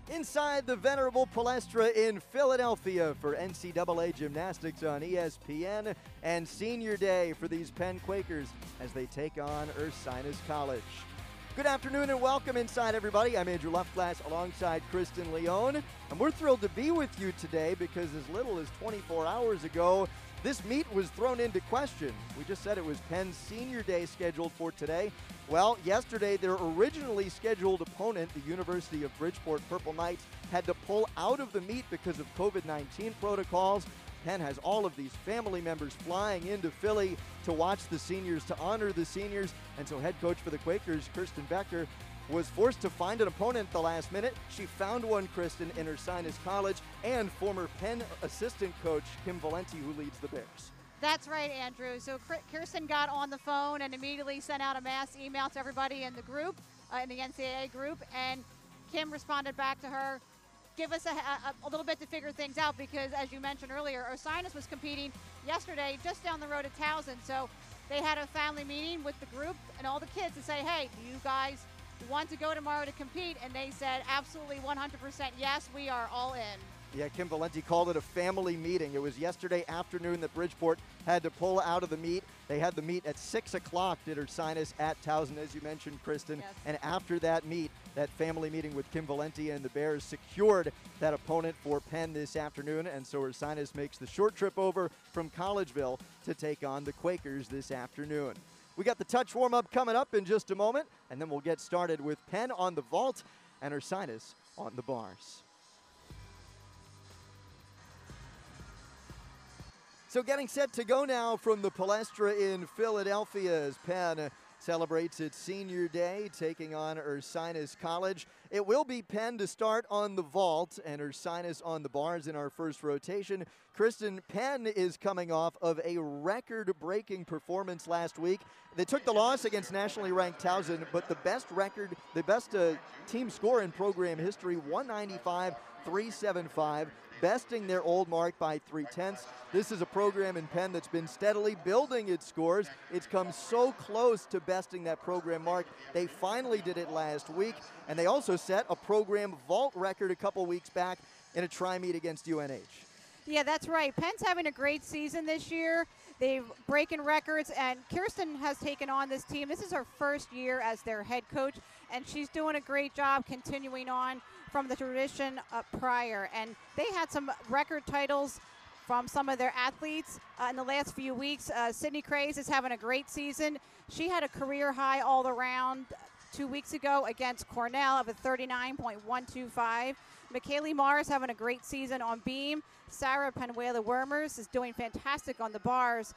inside the venerable Palestra in Philadelphia for NCAA Gymnastics on ESPN and Senior Day for these Penn Quakers as they take on Ursinus College. Good afternoon and welcome inside, everybody. I'm Andrew Luftglass alongside Kristen Leone, and we're thrilled to be with you today because as little as 24 hours ago, this meet was thrown into question. We just said it was Penn's Senior Day scheduled for today. Well, yesterday, their originally scheduled opponent, the University of Bridgeport Purple Knights, had to pull out of the meet because of COVID-19 protocols. Penn has all of these family members flying into Philly to watch the seniors, to honor the seniors. And so head coach for the Quakers, Kirsten Becker, was forced to find an opponent at the last minute. She found one, Kristen, in Ursinus College, and former Penn assistant coach Kim Valenti, who leads the Bears. That's right, Andrew. So Kirsten got on the phone and immediately sent out a mass email to everybody in the group, in the NCAA group, and Kim responded back to her, give us a little bit to figure things out because, as you mentioned earlier, Ursinus was competing yesterday just down the road at Towson. So they had a family meeting with the group and all the kids to say, hey, do you guys want to go tomorrow to compete? And they said absolutely 100% yes, we are all in. Yeah, Kim Valenti called it a family meeting. It was yesterday afternoon that Bridgeport had to pull out of the meet. They had the meet at 6 o'clock at Ursinus at Towson, as you mentioned, Kristen. Yes. And after that meet, that family meeting with Kim Valenti and the Bears secured that opponent for Penn this afternoon. And so Ursinus makes the short trip over from Collegeville to take on the Quakers this afternoon. We got the touch warm-up coming up in just a moment, and then we'll get started with Penn on the vault and Ursinus on the bars. So getting set to go now from the Palestra in Philadelphia as Penn celebrates its Senior Day, taking on Ursinus College. It will be Penn to start on the vault and Ursinus on the bars in our first rotation. Kristen, Penn is coming off of a record-breaking performance last week. They took the loss against nationally ranked Towson, but the best record, the best team score in program history, 195-375. Besting their old mark by 0.3. This is a program in Penn that's been steadily building its scores. It's come so close to besting that program mark. They finally did it last week, and they also set a program vault record a couple weeks back in a tri-meet against UNH. Yeah, that's right. Penn's having a great season this year. They've breaking records, and Kirsten has taken on this team. This is her first year as their head coach, and she's doing a great job continuing on from the tradition prior. And they had some record titles from some of their athletes in the last few weeks. Sydney Craze is having a great season. She had a career high all around 2 weeks ago against Cornell of a 39.125. McKaylee Morris having a great season on beam. Sarah Penuela-Wermers is doing fantastic on the bars.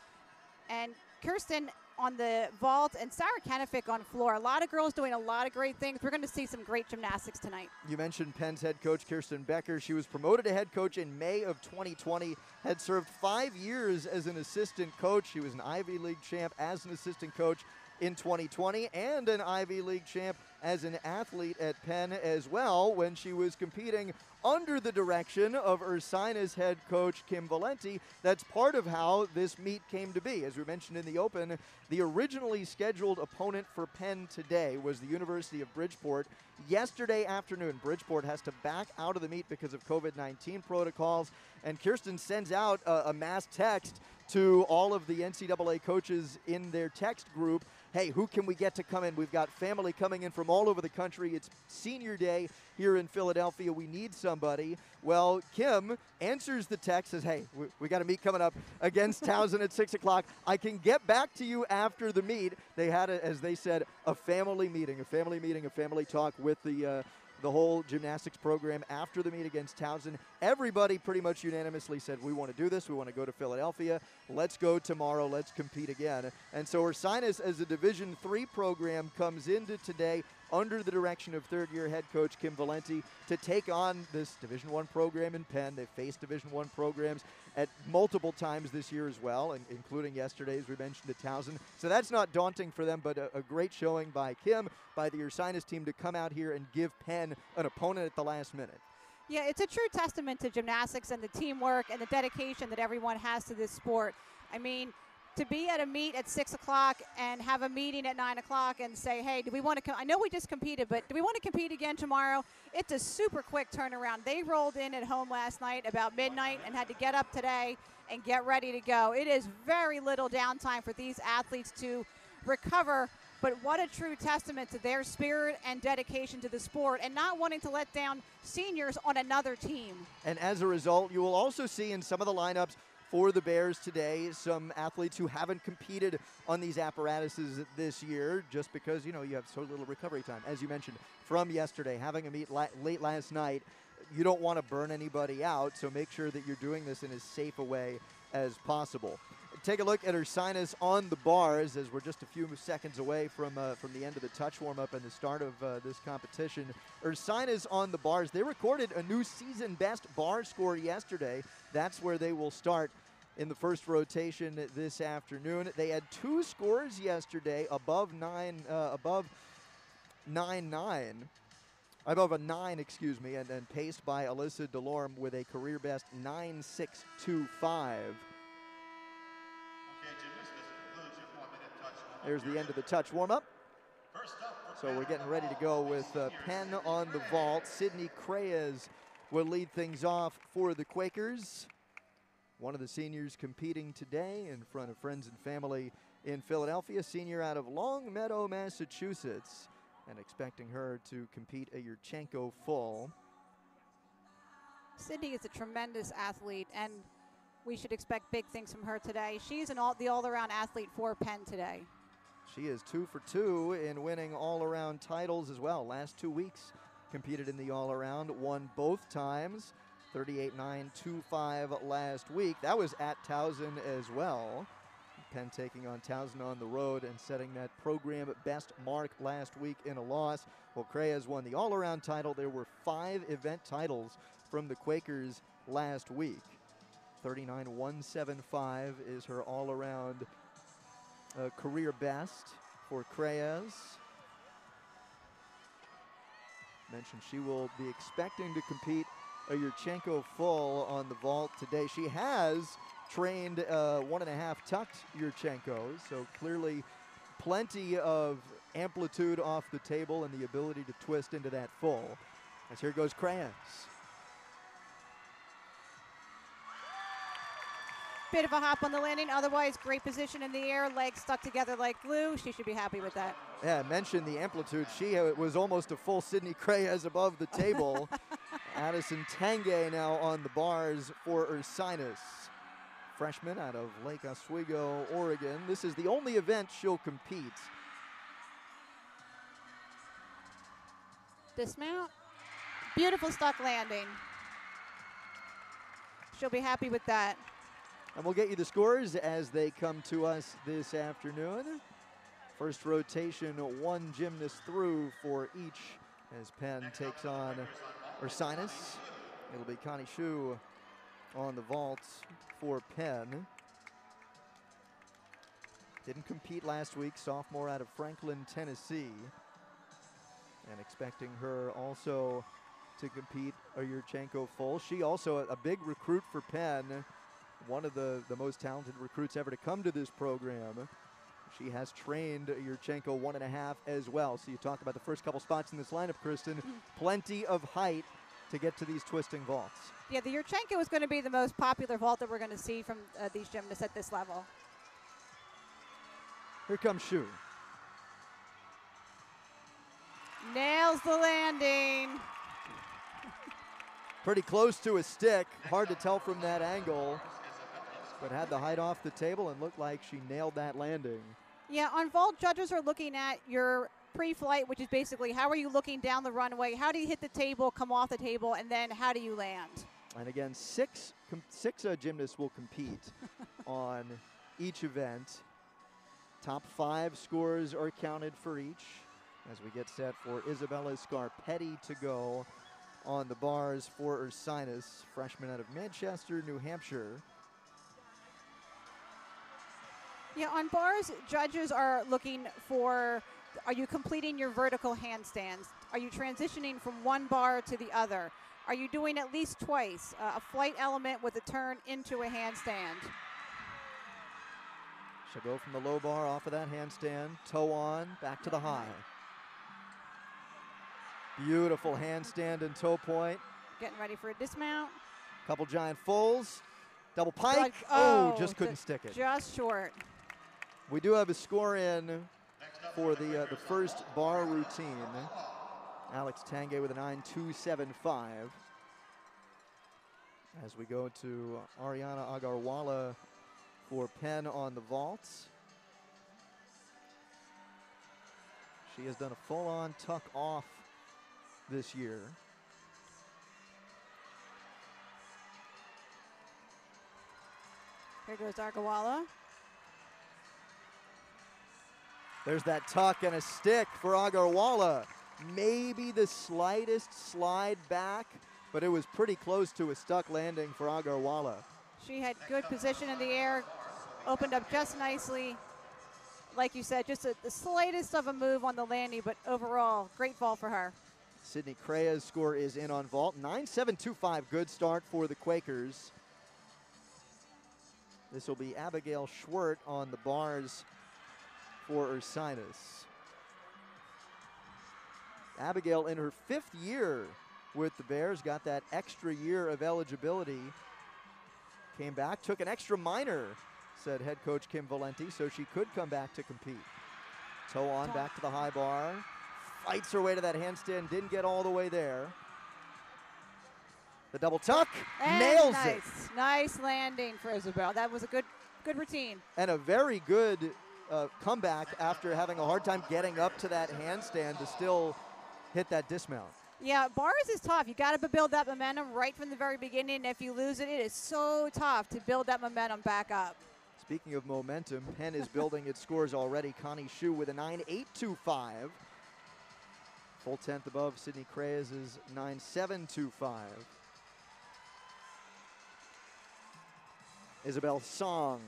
And Kirsten on the vault and Sarah Kennefic on floor. A lot of girls doing a lot of great things. We're going to see some great gymnastics tonight. You mentioned Penn's head coach, Kirsten Becker. She was promoted to head coach in May of 2020, had served 5 years as an assistant coach. She was an Ivy League champ as an assistant coach in 2020 and an Ivy League champ as an athlete at Penn as well when she was competing under the direction of Ursinus head coach Kim Valenti. That's part of how this meet came to be. As we mentioned in the open, the originally scheduled opponent for Penn today was the University of Bridgeport. Yesterday afternoon, Bridgeport has to back out of the meet because of COVID-19 protocols, and Kirsten sends out a mass text to all of the NCAA coaches in their text group. Hey, who can we get to come in? We've got family coming in from all over the country. It's Senior Day here in Philadelphia. We need somebody. Well, Kim answers the text, says, hey, we got a meet coming up against Towson at 6 o'clock. I can get back to you after the meet. They had, as they said, a family meeting, a family talk with the whole gymnastics program after the meet against Towson. Everybody pretty much unanimously said, we want to do this. We want to go to Philadelphia. Let's go tomorrow. Let's compete again. And so Ursinus, as a Division III program, comes into today under the direction of third-year head coach Kim Valenti to take on this Division I program in Penn. They've faced Division I programs at multiple times this year as well, and including yesterday, as we mentioned, at Towson. So that's not daunting for them, but a great showing by Kim, by the Ursinus team, to come out here and give Penn an opponent at the last minute. Yeah, it's a true testament to gymnastics and the teamwork and the dedication that everyone has to this sport. I mean, to be at a meet at 6 o'clock and have a meeting at 9 o'clock and say, hey, do we want to I know we just competed, but do we want to compete again tomorrow? It's a super quick turnaround. They rolled in at home last night about midnight and had to get up today and get ready to go. It is very little downtime for these athletes to recover, but what a true testament to their spirit and dedication to the sport and not wanting to let down seniors on another team. And as a result, you will also see in some of the lineups for the Bears today some athletes who haven't competed on these apparatuses this year just because, you have so little recovery time. As you mentioned, from yesterday, having a meet late last night, you don't want to burn anybody out, so make sure that you're doing this in as safe a way as possible. Take a look at Ursinus on the bars as we're just a few seconds away from the end of the touch warm-up and the start of this competition. Ursinus on the bars. They recorded a new season best bar score yesterday. That's where they will start in the first rotation this afternoon. They had 2 scores yesterday above a 9, and paced by Alyssa Delorme with a career best 9.625. There's the end of the touch warm-up. So we're getting ready to go with Penn on the vault. Sydney Creyes will lead things off for the Quakers. One of the seniors competing today in front of friends and family in Philadelphia, senior out of Longmeadow, Massachusetts, and expecting her to compete a Yurchenko full. Sydney is a tremendous athlete, and we should expect big things from her today. She's the all-around athlete for Penn today. She is 2 for 2 in winning all-around titles as well. Last 2 weeks competed in the all-around, won both times. 38.925 last week. That was at Towson as well. Penn taking on Towson on the road and setting that program best mark last week in a loss. Well, Creyes won the all-around title. There were 5 event titles from the Quakers last week. 39.175 is her all-around career best for Creyes. Mentioned she will be expecting to compete a Yurchenko full on the vault today. She has trained 1.5 tucked Yurchenko, so clearly plenty of amplitude off the table and the ability to twist into that full. As here goes Creyes. Bit of a hop on the landing, otherwise great position in the air, legs stuck together like glue. She should be happy with that. Yeah, I mentioned the amplitude. She was almost a full Sydney Creyes above the table. Addison Tanguay now on the bars for Ursinus. Freshman out of Lake Oswego, Oregon. This is the only event she'll compete. Dismount. Beautiful stuck landing. She'll be happy with that. And we'll get you the scores as they come to us this afternoon. First rotation, 1 gymnast through for each as Penn takes on Ursinus. It'll be Connie Shu on the vault for Penn. Didn't compete last week, sophomore out of Franklin, Tennessee. And expecting her also to compete a Yurchenko full. She also a big recruit for Penn. One of the most talented recruits ever to come to this program. She has trained Yurchenko 1.5 as well. So you talk about the first couple spots in this lineup, Kristen. Plenty of height to get to these twisting vaults. Yeah, the Yurchenko is going to be the most popular vault that we're going to see from these gymnasts at this level. Here comes Shu. Nails the landing. Pretty close to a stick. Hard to tell from that angle. But had the height off the table and looked like she nailed that landing. Yeah, on vault, judges are looking at your pre-flight, which is basically how are you looking down the runway, how do you hit the table, come off the table, and then how do you land? And again, six gymnasts will compete on each event. Top 5 scores are counted for each as we get set for Isabella Scarpetti to go on the bars for Ursinus, freshman out of Manchester, New Hampshire. Yeah, on bars, judges are looking for, are you completing your vertical handstands? Are you transitioning from one bar to the other? Are you doing at least twice a flight element with a turn into a handstand? She'll go from the low bar off of that handstand, toe on, back to the high. Beautiful handstand and toe point. Getting ready for a dismount. Couple giant fulls, double pike. Like, Just couldn't stick it. Just short. We do have a score in for the first bar routine. Alex Tanguay with a 9.275. As we go to Ariana Agarwala for Penn on the vaults. She has done a full-on tuck off this year. Here goes Agarwala. There's that tuck and a stick for Agarwala. Maybe the slightest slide back, but it was pretty close to a stuck landing for Agarwala. She had good position in the air, opened up just nicely. Like you said, just the slightest of a move on the landing, but overall, great fall for her. Sydney Crea's score is in on vault. 9.725, good start for the Quakers. This will be Abigail Schwert on the bars for Ursinus. Abigail in her 5th year with the Bears, got that extra year of eligibility. Came back, took an extra minor, said head coach Kim Valenti, so she could come back to compete. Toe on, back to the high bar. Fights her way to that handstand, didn't get all the way there. The double tuck, and nails it. Nice landing for Isabel. That was a good routine. And a very good comeback after having a hard time getting up to that handstand to still hit that dismount. Yeah, bars is tough. You got to build that momentum right from the very beginning. If you lose it, it is so tough to build that momentum back up. Speaking of momentum, Penn is building its scores already. Connie Shu with a 9.825. Full 10th above Sydney Crea's is 9.725. Isabel Song.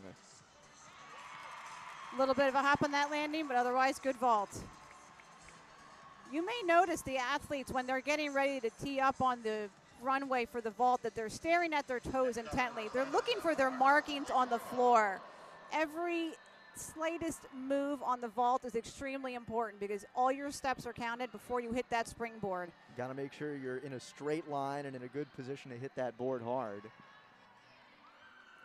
A little bit of a hop on that landing, but otherwise good vault. You may notice the athletes when they're getting ready to tee up on the runway for the vault that they're staring at their toes intently. They're looking for their markings on the floor. Every slightest move on the vault is extremely important because all your steps are counted before you hit that springboard. Got to make sure you're in a straight line and in a good position to hit that board hard.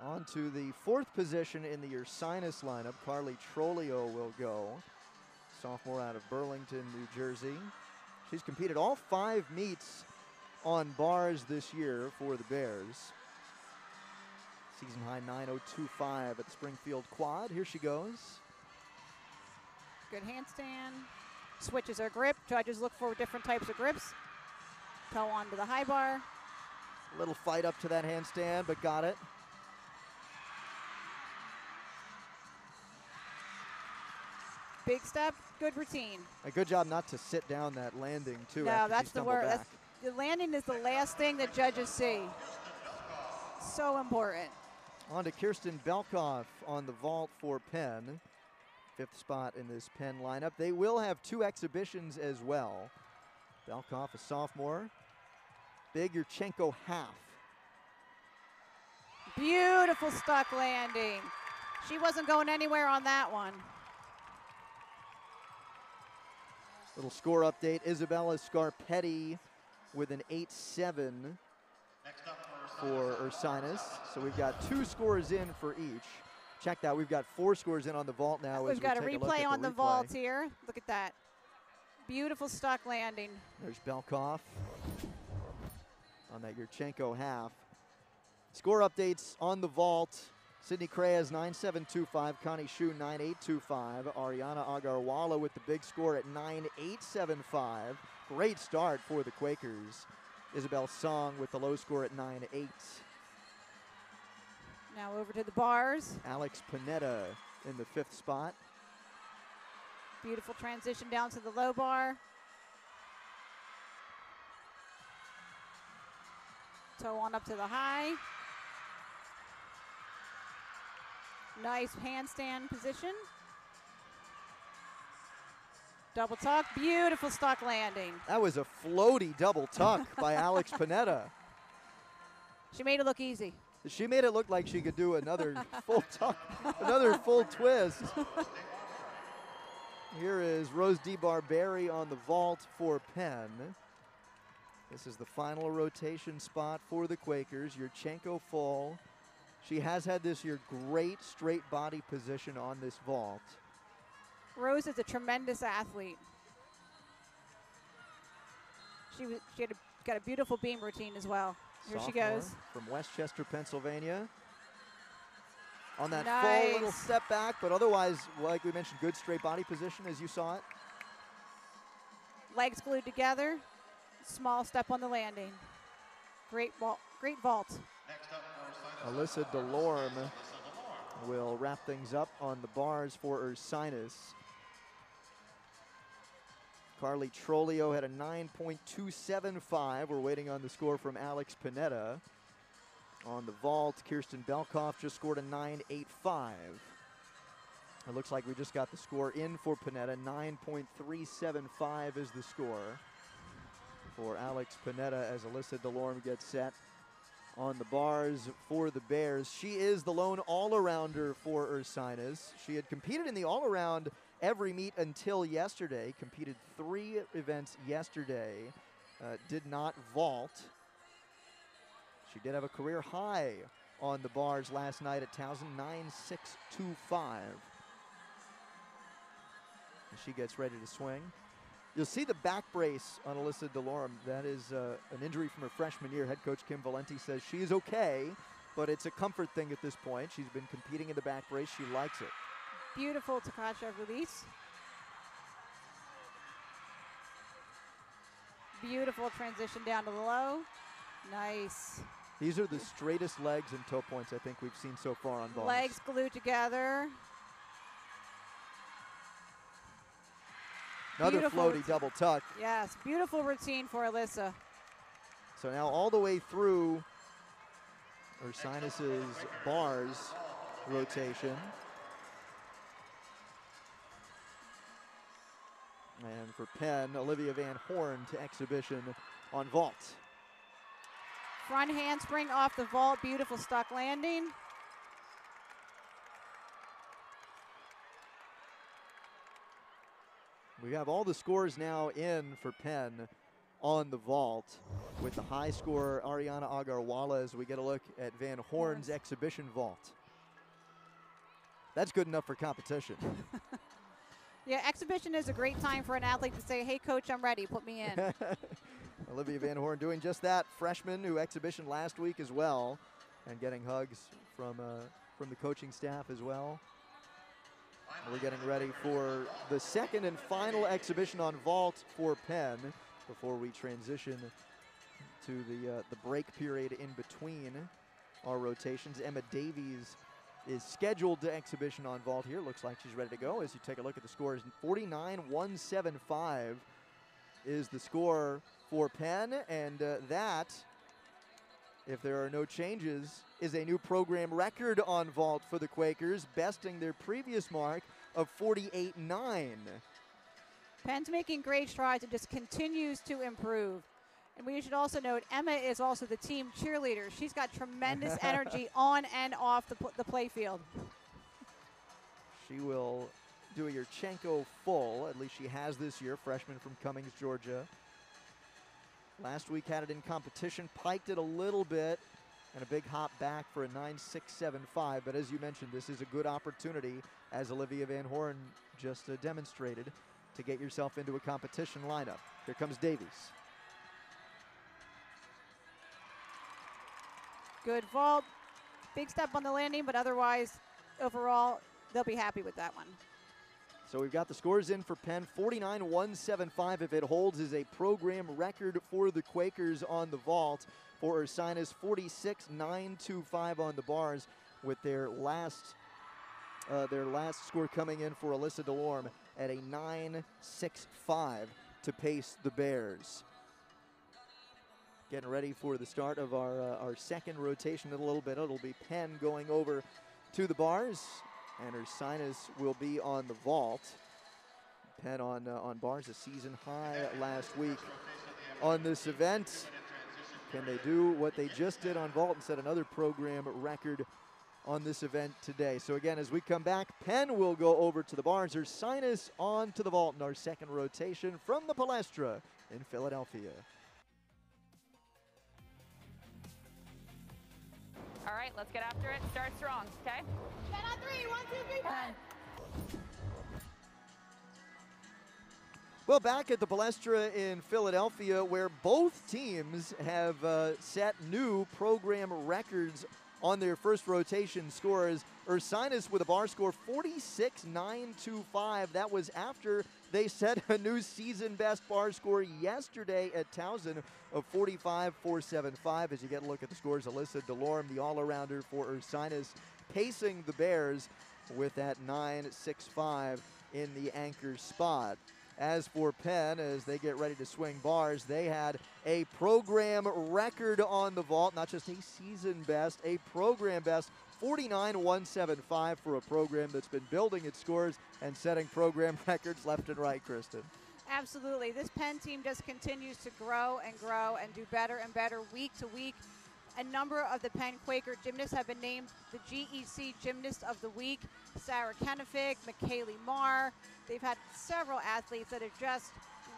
On to the 4th position in the Ursinus lineup. Carly Trolio will go. Sophomore out of Burlington, New Jersey. She's competed all 5 meets on bars this year for the Bears. Season high 9.025 at the Springfield Quad. Here she goes. Good handstand. Switches her grip. Judges look for different types of grips. Toe onto the high bar. A little fight up to that handstand, but got it. Big step, good routine. A good job not to sit down that landing, too. No, that's the word. The landing is the last thing that judges see. So important. On to Kirsten Belkoff on the vault for Penn. 5th spot in this Penn lineup. They will have 2 exhibitions as well. Belkoff, a sophomore. Big Yurchenko half. Beautiful stuck landing. She wasn't going anywhere on that one. Little score update. Isabella Scarpetti with an 8.7 for Ursinus. So we've got 2 scores in for each. Check that. We've got 4 scores in on the vault now. We've got a replay on the vault here. Look at that. Beautiful stuck landing. There's Belkoff on that Yurchenko half. Score updates on the vault. Sydney Crea's 9.725, Connie Shu 9.825, Ariana Agarwala with the big score at 9.875. Great start for the Quakers. Isabel Song with the low score at 9.8. Now over to the bars. Alex Panetta in the 5th spot. Beautiful transition down to the low bar. Toe on up to the high. Nice handstand position. Double tuck, beautiful stuck landing. That was a floaty double tuck by Alex Panetta. She made it look easy. She made it look like she could do another full tuck, another full twist. Here is Rose DeBarberi on the vault for Penn. This is the final rotation spot for the Quakers. Yurchenko full. She has had this year great straight body position on this vault. Rose is a tremendous athlete. She got a beautiful beam routine as well. Here she goes. From Westchester, Pennsylvania. On that Nice. full little step back, but otherwise, like we mentioned, good straight body position as you saw it. Legs glued together. Small step on the landing. Great vault. Great vault. Alyssa Delorme will wrap things up on the bars for Ursinus. Carly Trolio had a 9.275. We're waiting on the score from Alex Panetta. On the vault, Kirsten Belkoff just scored a 9.85. It looks like we just got the score in for Panetta. 9.375 is the score for Alex Panetta as Alyssa Delorme gets set on the bars for the Bears. She is the lone all-arounder for Ursinus. She had competed in the all-around every meet until yesterday. Competed 3 events yesterday. Did not vault. She did have a career high on the bars last night at Towson, 9.625. And she gets ready to swing. You'll see the back brace on Alyssa Delorme. That is an injury from her freshman year. Head coach Kim Valenti says she is okay, but it's a comfort thing at this point. She's been competing in the back brace. She likes it. Beautiful Takacha release. Beautiful transition down to the low. Nice. These are the straightest legs and toe points I think we've seen so far on balls. Legs glued together. Another Beautiful floaty double tuck. Yes, beautiful routine for Alyssa. So now all the way through Ursinus's bars rotation. And for Penn, Olivia Van Horn to exhibition on vault. Front handspring off the vault, beautiful stuck landing. We have all the scores now in for Penn on the vault with the high scorer Ariana Agarwala as we get a look at Van Horn's exhibition vault. That's good enough for competition. Yeah, exhibition is a great time for an athlete to say, hey, coach, I'm ready. Put me in. Olivia Van Horn doing just that. Freshman who exhibition last week as well, and getting hugs from the coaching staff as well. We're getting ready for the second and final exhibition on vault for Penn before we transition to the break period in between our rotations. Emma Davies is scheduled to exhibition on vault here. Looks like she's ready to go as you take a look at the scores. 49.175 is the score for Penn, and that, if there are no changes, is a new program record on vault for the Quakers, besting their previous mark of 48.9. Penn's making great strides and just continues to improve. And we should also note, Emma is also the team cheerleader. She's got tremendous energy on and off the play field. She will do a Yurchenko full, at least she has this year, freshman from Cummings, Georgia. Last week had it in competition, piked it a little bit, and a big hop back for a 9.675. But as you mentioned, this is a good opportunity, as Olivia Van Horn just demonstrated, to get yourself into a competition lineup. Here comes Davies. Good vault. Big step on the landing, but otherwise, overall, they'll be happy with that one. So we've got the scores in for Penn. 49.175, if it holds, is a program record for the Quakers on the vault. For Ursinus, 46.925 on the bars, with their last score coming in for Alyssa Delorme at a 9.65 to pace the Bears. Getting ready for the start of our second rotation in a little bit. It'll be Penn going over to the bars, and Ursinus will be on the vault. Penn on bars, a season high last week on this event. Can they do what they just did on vault and set another program record on this event today? So again, as we come back, Penn will go over to the bars. Ursinus on to the vault in our second rotation from the Palestra in Philadelphia. All right, let's get after it. Start strong, okay? 10 on 3, 1, 2, 3, 10. Well, back at the Palestra in Philadelphia, where both teams have set new program records on their first rotation scores. Ursinus with a bar score 46.925. That was after they set a new season best bar score yesterday at Towson of 45.475. As you get a look at the scores, Alyssa Delorme, the all-arounder for Ursinus, pacing the Bears with that 9.65 in the anchor spot. As for Penn, as they get ready to swing bars, they had a program record on the vault, not just a season best, a program best, 49.175 for a program that's been building its scores and setting program records left and right, Kristen. Absolutely. This Penn team just continues to grow and do better and better week to week. A number of the Penn Quaker gymnasts have been named the GEC Gymnast of the Week. Sarah Kennefic, McKaylee Marr. They've had several athletes that are just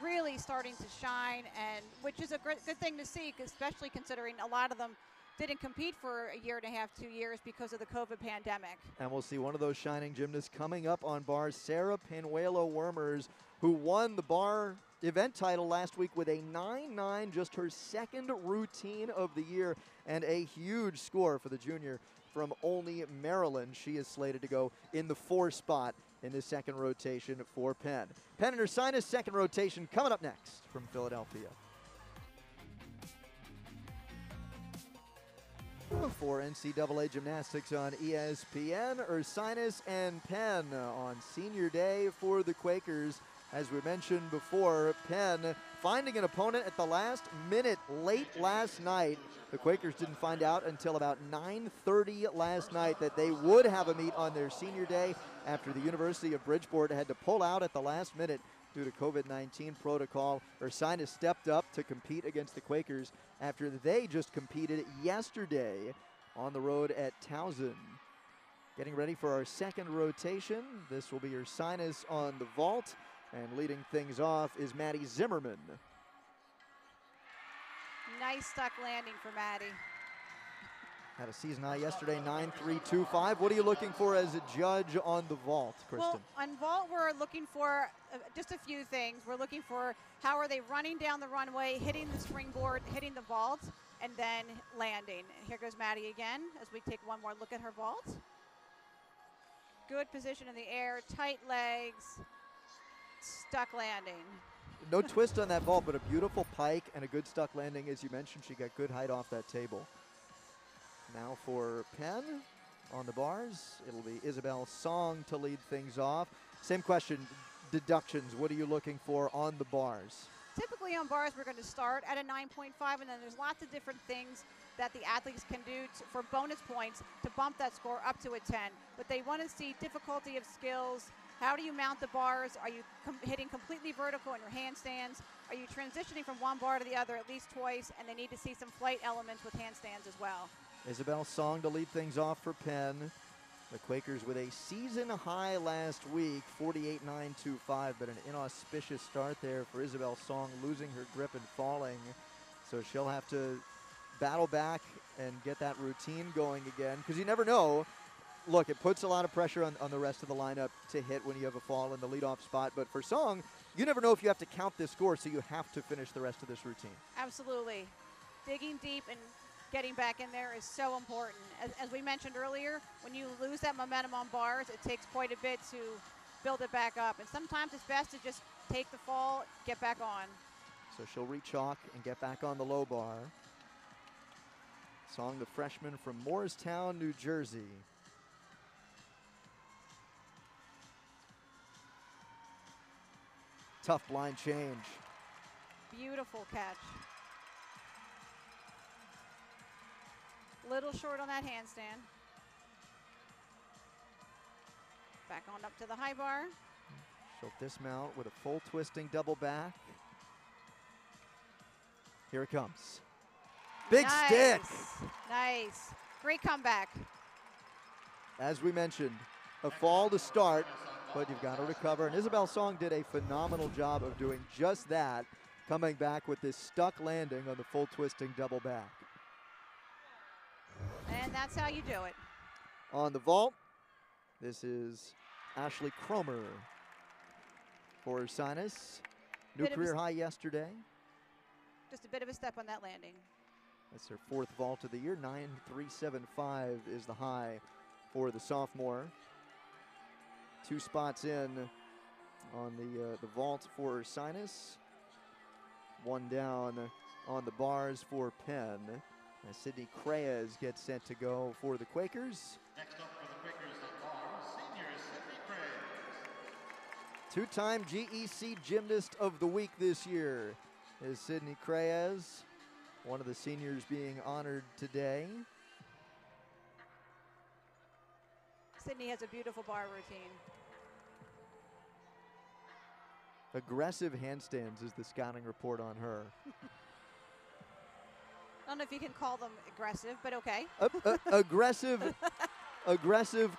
really starting to shine, and which is a good thing to see, especially considering a lot of them didn't compete for a year and a half, 2 years because of the COVID pandemic. And we'll see one of those shining gymnasts coming up on bars, Sarah Panuelo-Wormers, who won the bar event title last week with a 9.9, just her second routine of the year, and a huge score for the junior from Olney, Maryland. She is slated to go in the 4 spot in the second rotation for Penn. Penn and Ursinus second rotation coming up next from Philadelphia. For NCAA Gymnastics on ESPN, Ursinus and Penn on senior day for the Quakers. As we mentioned before, Penn finding an opponent at the last minute late last night. The Quakers didn't find out until about 9:30 last night that they would have a meet on their senior day after the University of Bridgeport had to pull out at the last minute due to COVID-19 protocol. Ursinus stepped up to compete against the Quakers after they just competed yesterday on the road at Towson. Getting ready for our second rotation. This will be Ursinus on the vault. And leading things off is Maddie Zimmerman. Nice stuck landing for Maddie. Had a season high yesterday, 9.325. What are you looking for as a judge on the vault, Kristen? Well, on vault, we're looking for just a few things. We're looking for how are they running down the runway, hitting the springboard, hitting the vault, and then landing. And here goes Maddie again as we take one more look at her vault. Good position in the air, tight legs, stuck landing. No twist on that vault, but a beautiful pike and a good stuck landing. As you mentioned, she got good height off that table. Now for Penn on the bars, it'll be Isabel Song to lead things off. Same question, deductions. What are you looking for on the bars? Typically on bars, we're going to start at a 9.5, and then there's lots of different things that the athletes can do for bonus points to bump that score up to a 10. But they want to see difficulty of skills. How do you mount the bars? Are you hitting completely vertical in your handstands? Are you transitioning from one bar to the other at least twice? And they need to see some flight elements with handstands as well. Isabel Song to lead things off for Penn. The Quakers with a season high last week, 48.925, but an inauspicious start there for Isabel Song, losing her grip and falling. So she'll have to battle back and get that routine going again, because you never know. Look, it puts a lot of pressure on the rest of the lineup to hit when you have a fall in the leadoff spot. But for Song, you never know if you have to count this score, so you have to finish the rest of this routine. Absolutely. Digging deep and getting back in there is so important. As we mentioned earlier, when you lose that momentum on bars, it takes quite a bit to build it back up. And sometimes it's best to just take the fall, get back on. So she'll re-chalk and get back on the low bar. Song, the freshman from Morristown, New Jersey. Tough blind change. Beautiful catch. Little short on that handstand. Back on up to the high bar. She'll dismount with a full twisting double back. Here it comes. Big stick. Nice. Great comeback. As we mentioned, a fall to start, but you've got to recover. And Isabel Song did a phenomenal job of doing just that, coming back with this stuck landing on the full twisting double back. And that's how you do it. On the vault, this is Ashley Cromer for Ursinus. New career high yesterday. Just a bit of a step on that landing. That's her 4th vault of the year. 9.375 is the high for the sophomore. 2 spots in on the vault for Ursinus. 1 down on the bars for Penn. As Sydney Creyes gets set to go for the Quakers. Next up for the Quakers on bars, senior Sydney Creyes. 2-time GEC Gymnast of the Week this year is Sydney Creyes, one of the seniors being honored today. Sydney has a beautiful bar routine. Aggressive handstands is the scouting report on her. I don't know if you can call them aggressive, but okay. Aggressive,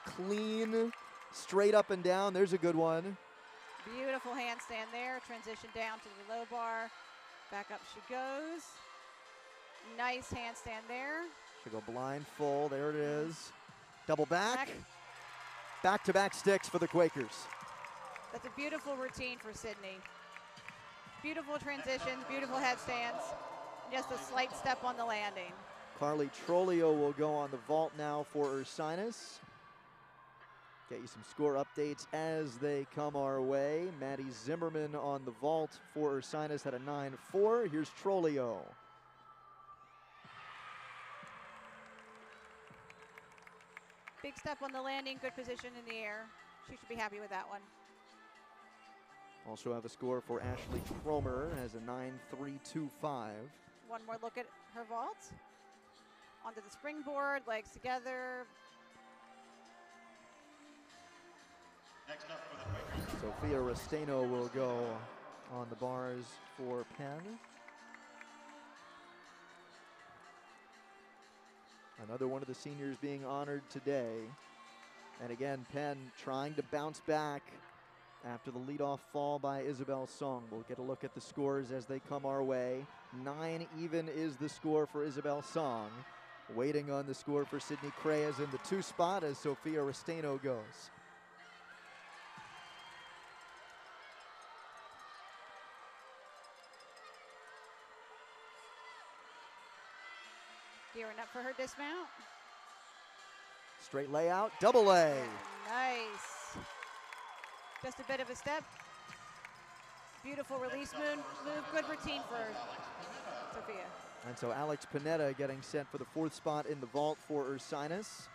clean, straight up and down. There's a good one. Beautiful handstand there. Transition down to the low bar. Back up she goes. Nice handstand there. She'll go blind full. There it is. Double back. Back-to-back sticks for the Quakers. That's a beautiful routine for Sydney. Beautiful transitions, beautiful headstands. Just a slight step on the landing. Carly Trolio will go on the vault now for Ursinus. Get you some score updates as they come our way. Maddie Zimmerman on the vault for Ursinus at a 9.4. Here's Trolio. Big step on the landing, good position in the air. She should be happy with that one. Also have a score for Ashley Cromer as a 9.325. One more look at her vault. Onto the springboard, legs together. Next up for the Quakers. Sophia Restano will go on the bars for Penn. Another one of the seniors being honored today. And again, Penn trying to bounce back after the leadoff fall by Isabel Song. We'll get a look at the scores as they come our way. 9 even is the score for Isabel Song. Waiting on the score for Sydney Creyes in the 2 spot as Sophia Restano goes. Gearing up for her dismount. Straight layout, double A. Nice. Just a bit of a step. Beautiful release move. Good routine for Sophia. And so Alex Panetta getting set for the 4th spot in the vault for Ursinus.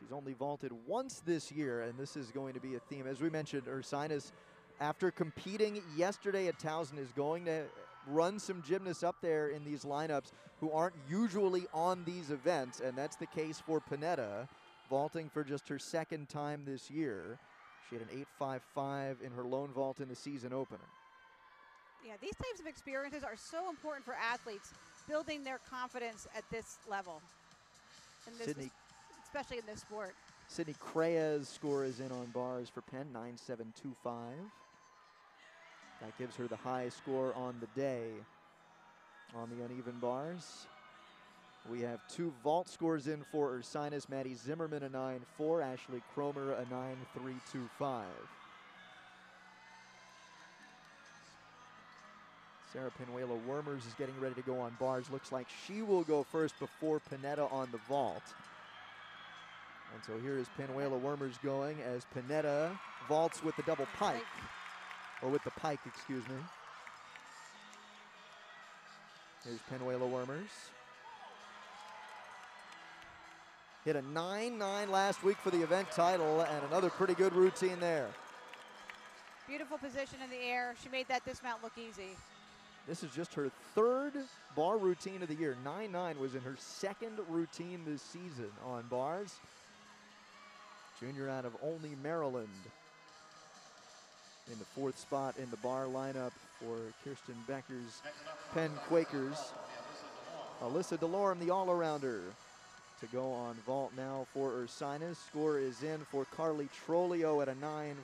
She's only vaulted once this year, and this is going to be a theme. As we mentioned, Ursinus, after competing yesterday at Towson, is going to run some gymnasts up there in these lineups who aren't usually on these events, and that's the case for Panetta, vaulting for just her 2nd time this year. She had an 8.55 in her lone vault in the season opener. Yeah, these types of experiences are so important for athletes, building their confidence at this level, especially in this sport. Sydney Creyes' score is in on bars for Penn, 9.725. That gives her the high score on the day on the uneven bars. We have 2 vault scores in for Ursinus. Maddie Zimmerman a 9.4, Ashley Cromer a 9.325. Sarah Pinuelo-Wormers is getting ready to go on bars. Looks like she will go first before Panetta on the vault. And so here is Pinuelo-Wormers going as Panetta vaults with the double pike. Or with the pike, excuse me. Here's Pinuelo-Wormers. Hit a 9.9 last week for the event title, and another pretty good routine there. Beautiful position in the air. She made that dismount look easy. This is just her 3rd bar routine of the year. 9.9 was in her 2nd routine this season on bars. Junior out of Olney, Maryland. in the 4th spot in the bar lineup for Kirsten Becker's Penn Quakers. Alyssa DeLorme, the all-arounder, to go on vault now for Ursinus. Score is in for Carly Trolio at a 9-4.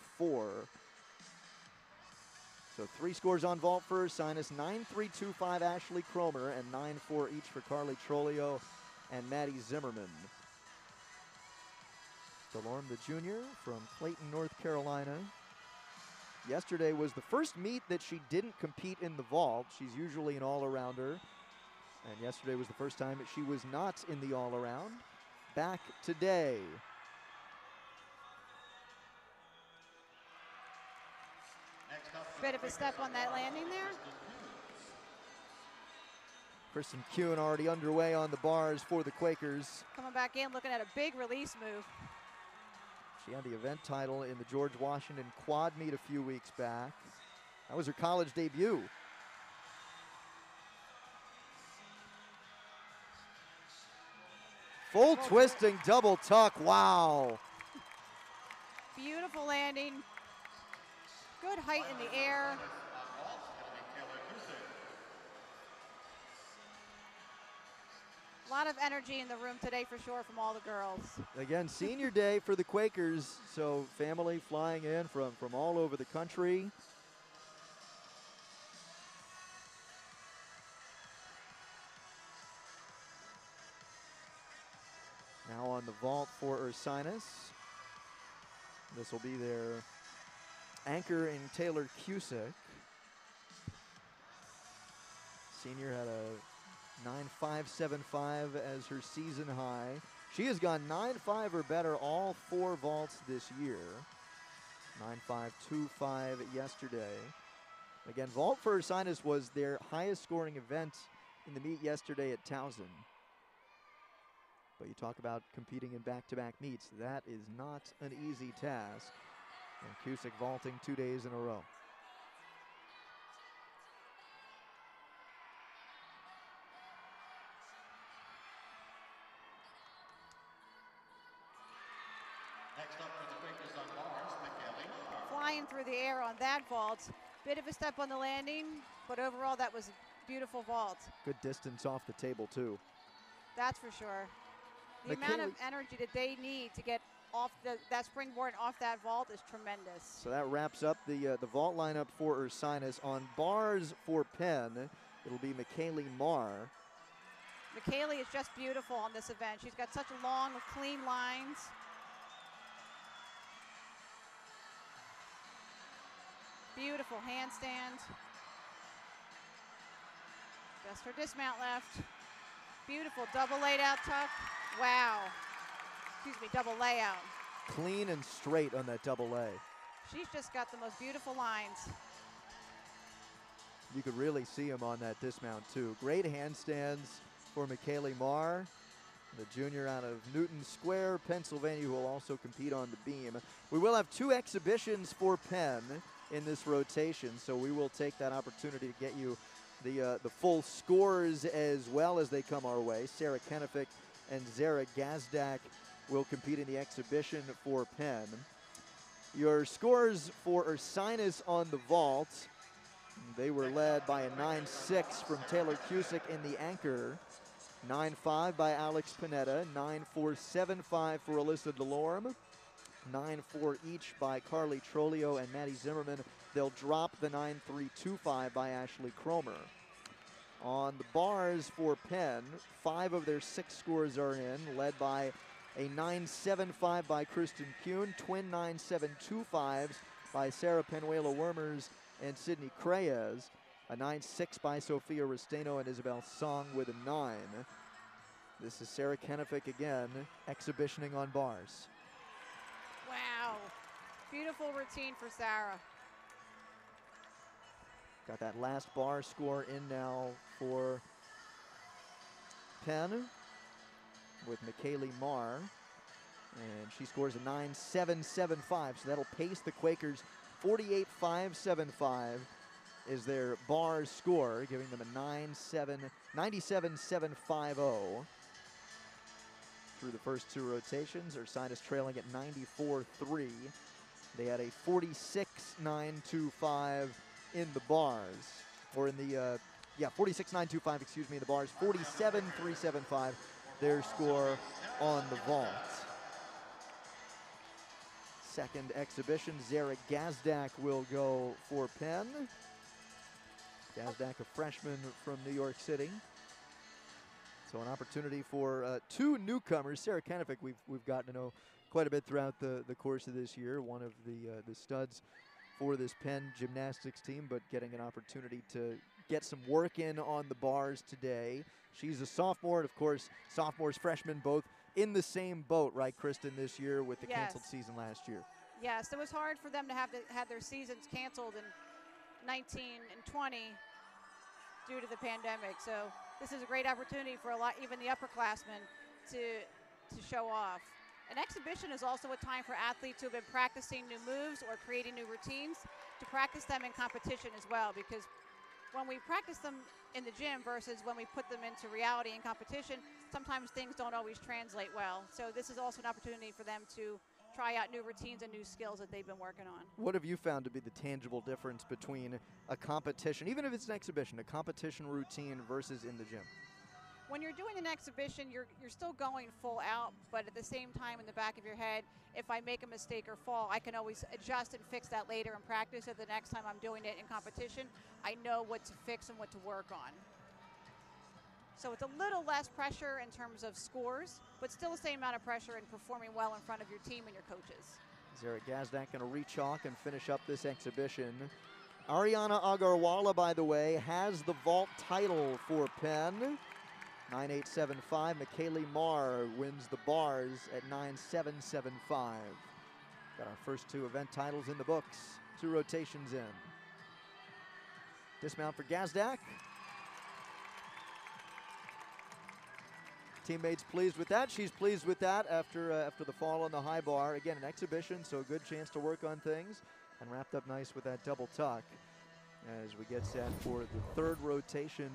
So 3 scores on vault for Ursinus, 9-3-2-5 Ashley Cromer, and 9-4 each for Carly Trolio and Maddie Zimmerman. DeLorme, the junior from Clayton, North Carolina. Yesterday was the first meet that she didn't compete in the vault. She's usually an all-arounder. And yesterday was the first time that she was not in the all-around. Back today. Bit of a step on that landing there. Kristen Kuhn already underway on the bars for the Quakers. Coming back in, looking at a big release move. She had the event title in the George Washington quad meet a few weeks back. That was her college debut. Full twisting double tuck, wow. Beautiful landing. Good height in the air. A lot of energy in the room today for sure from all the girls. Again, senior day for the Quakers, so family flying in from all over the country. Now on the vault for Ursinus. This will be their anchor in Taylor Cusick. Senior had a 9.575 as her season high. She has gone 9.5 or better all 4 vaults this year. 9.525 yesterday. Again, vault for Ursinus was their highest scoring event in the meet yesterday at Towson. But you talk about competing in back-to-back meets. That is not an easy task. And Cusick vaulting 2 days in a row. Next up for the Quakers on bars, McKelly. Flying through the air on that vault. Bit of a step on the landing, but overall that was a beautiful vault. Good distance off the table, too. That's for sure. The amount of energy that they need to get off that springboard and off that vault is tremendous. So that wraps up the vault lineup for Ursinus. On bars for Penn, it'll be McKaylee Marr. McKaylee is just beautiful on this event. She's got such long, clean lines. Beautiful handstand. Just her dismount left. Beautiful double laid out tuck. Wow. Excuse me, double layout. Clean and straight on that double lay. She's just got the most beautiful lines. You could really see him on that dismount too. Great handstands for McKaylee Marr, the junior out of Newton Square, Pennsylvania, who will also compete on the beam. We will have 2 exhibitions for Penn in this rotation, so we will take that opportunity to get you the full scores as well as they come our way. Sarah Kenefick and Zara Gazdak will compete in the exhibition for Penn. Your scores for Ursinus on the vault, they were led by a 9.6 from Taylor Cusick in the anchor, 9.5 by Alex Panetta, 9.475 for Alyssa DeLorme, 9.4 each by Carly Trolio and Maddie Zimmerman. They'll drop the 9.325 by Ashley Cromer. On the bars for Penn, 5 of their 6 scores are in, led by a 9.75 by Kristen Kuhn, twin 9.725s by Sarah Penuela-Wormers and Sydney Creyes, a 9.6 by Sophia Resteno and Isabel Song with a 9. This is Sarah Kenefick again, exhibitioning on bars. Wow. Beautiful routine for Sarah. Got that last bar score in now for Penn with McKaylee Marr. And she scores a 9.775, so that'll pace the Quakers. 48.575 is their bar score, giving them a 97.750 through the first 2 rotations. Ursinus trailing at 94.3 They had a 46.925 in the bars, or in the, 46.925, excuse me, in the bars, 47.375, their score on the vault. Second exhibition, Zara Gazdak will go for Penn. Gazdak, a freshman from New York City. So an opportunity for two newcomers. Sarah Kennefic, we've gotten to know quite a bit throughout the course of this year. One of the studs for this Penn gymnastics team, but getting an opportunity to get some work in on the bars today. She's a sophomore, and of course, sophomores, freshmen, both in the same boat, right, Kristen, this year with the canceled season last year. Yes, it was hard for them to have their seasons canceled in 19 and 20 due to the pandemic. So this is a great opportunity for even the upperclassmen to show off. An exhibition is also a time for athletes who have been practicing new moves or creating new routines to practice them in competition as well, because when we practice them in the gym versus when we put them into reality and competition, sometimes things don't always translate well. So this is also an opportunity for them to try out new routines and new skills that they've been working on. What have you found to be the tangible difference between a competition, even if it's an exhibition, a competition routine versus in the gym? When you're doing an exhibition, you're still going full out, but at the same time in the back of your head, if I make a mistake or fall, I can always adjust and fix that later in practice, so the next time I'm doing it in competition, I know what to fix and what to work on. So it's a little less pressure in terms of scores, but still the same amount of pressure in performing well in front of your team and your coaches. Zara Gazdak going to rechalk and finish up this exhibition. Ariana Agarwala, by the way, has the vault title for Penn. 9.875. McKaylee Marr wins the bars at 9.775. Got our first two event titles in the books. Two rotations in. Dismount for Gazdak. Teammates pleased with that. She's pleased with that after the fall on the high bar. Again, an exhibition, so a good chance to work on things. And wrapped up nice with that double tuck. As we get set for the third rotation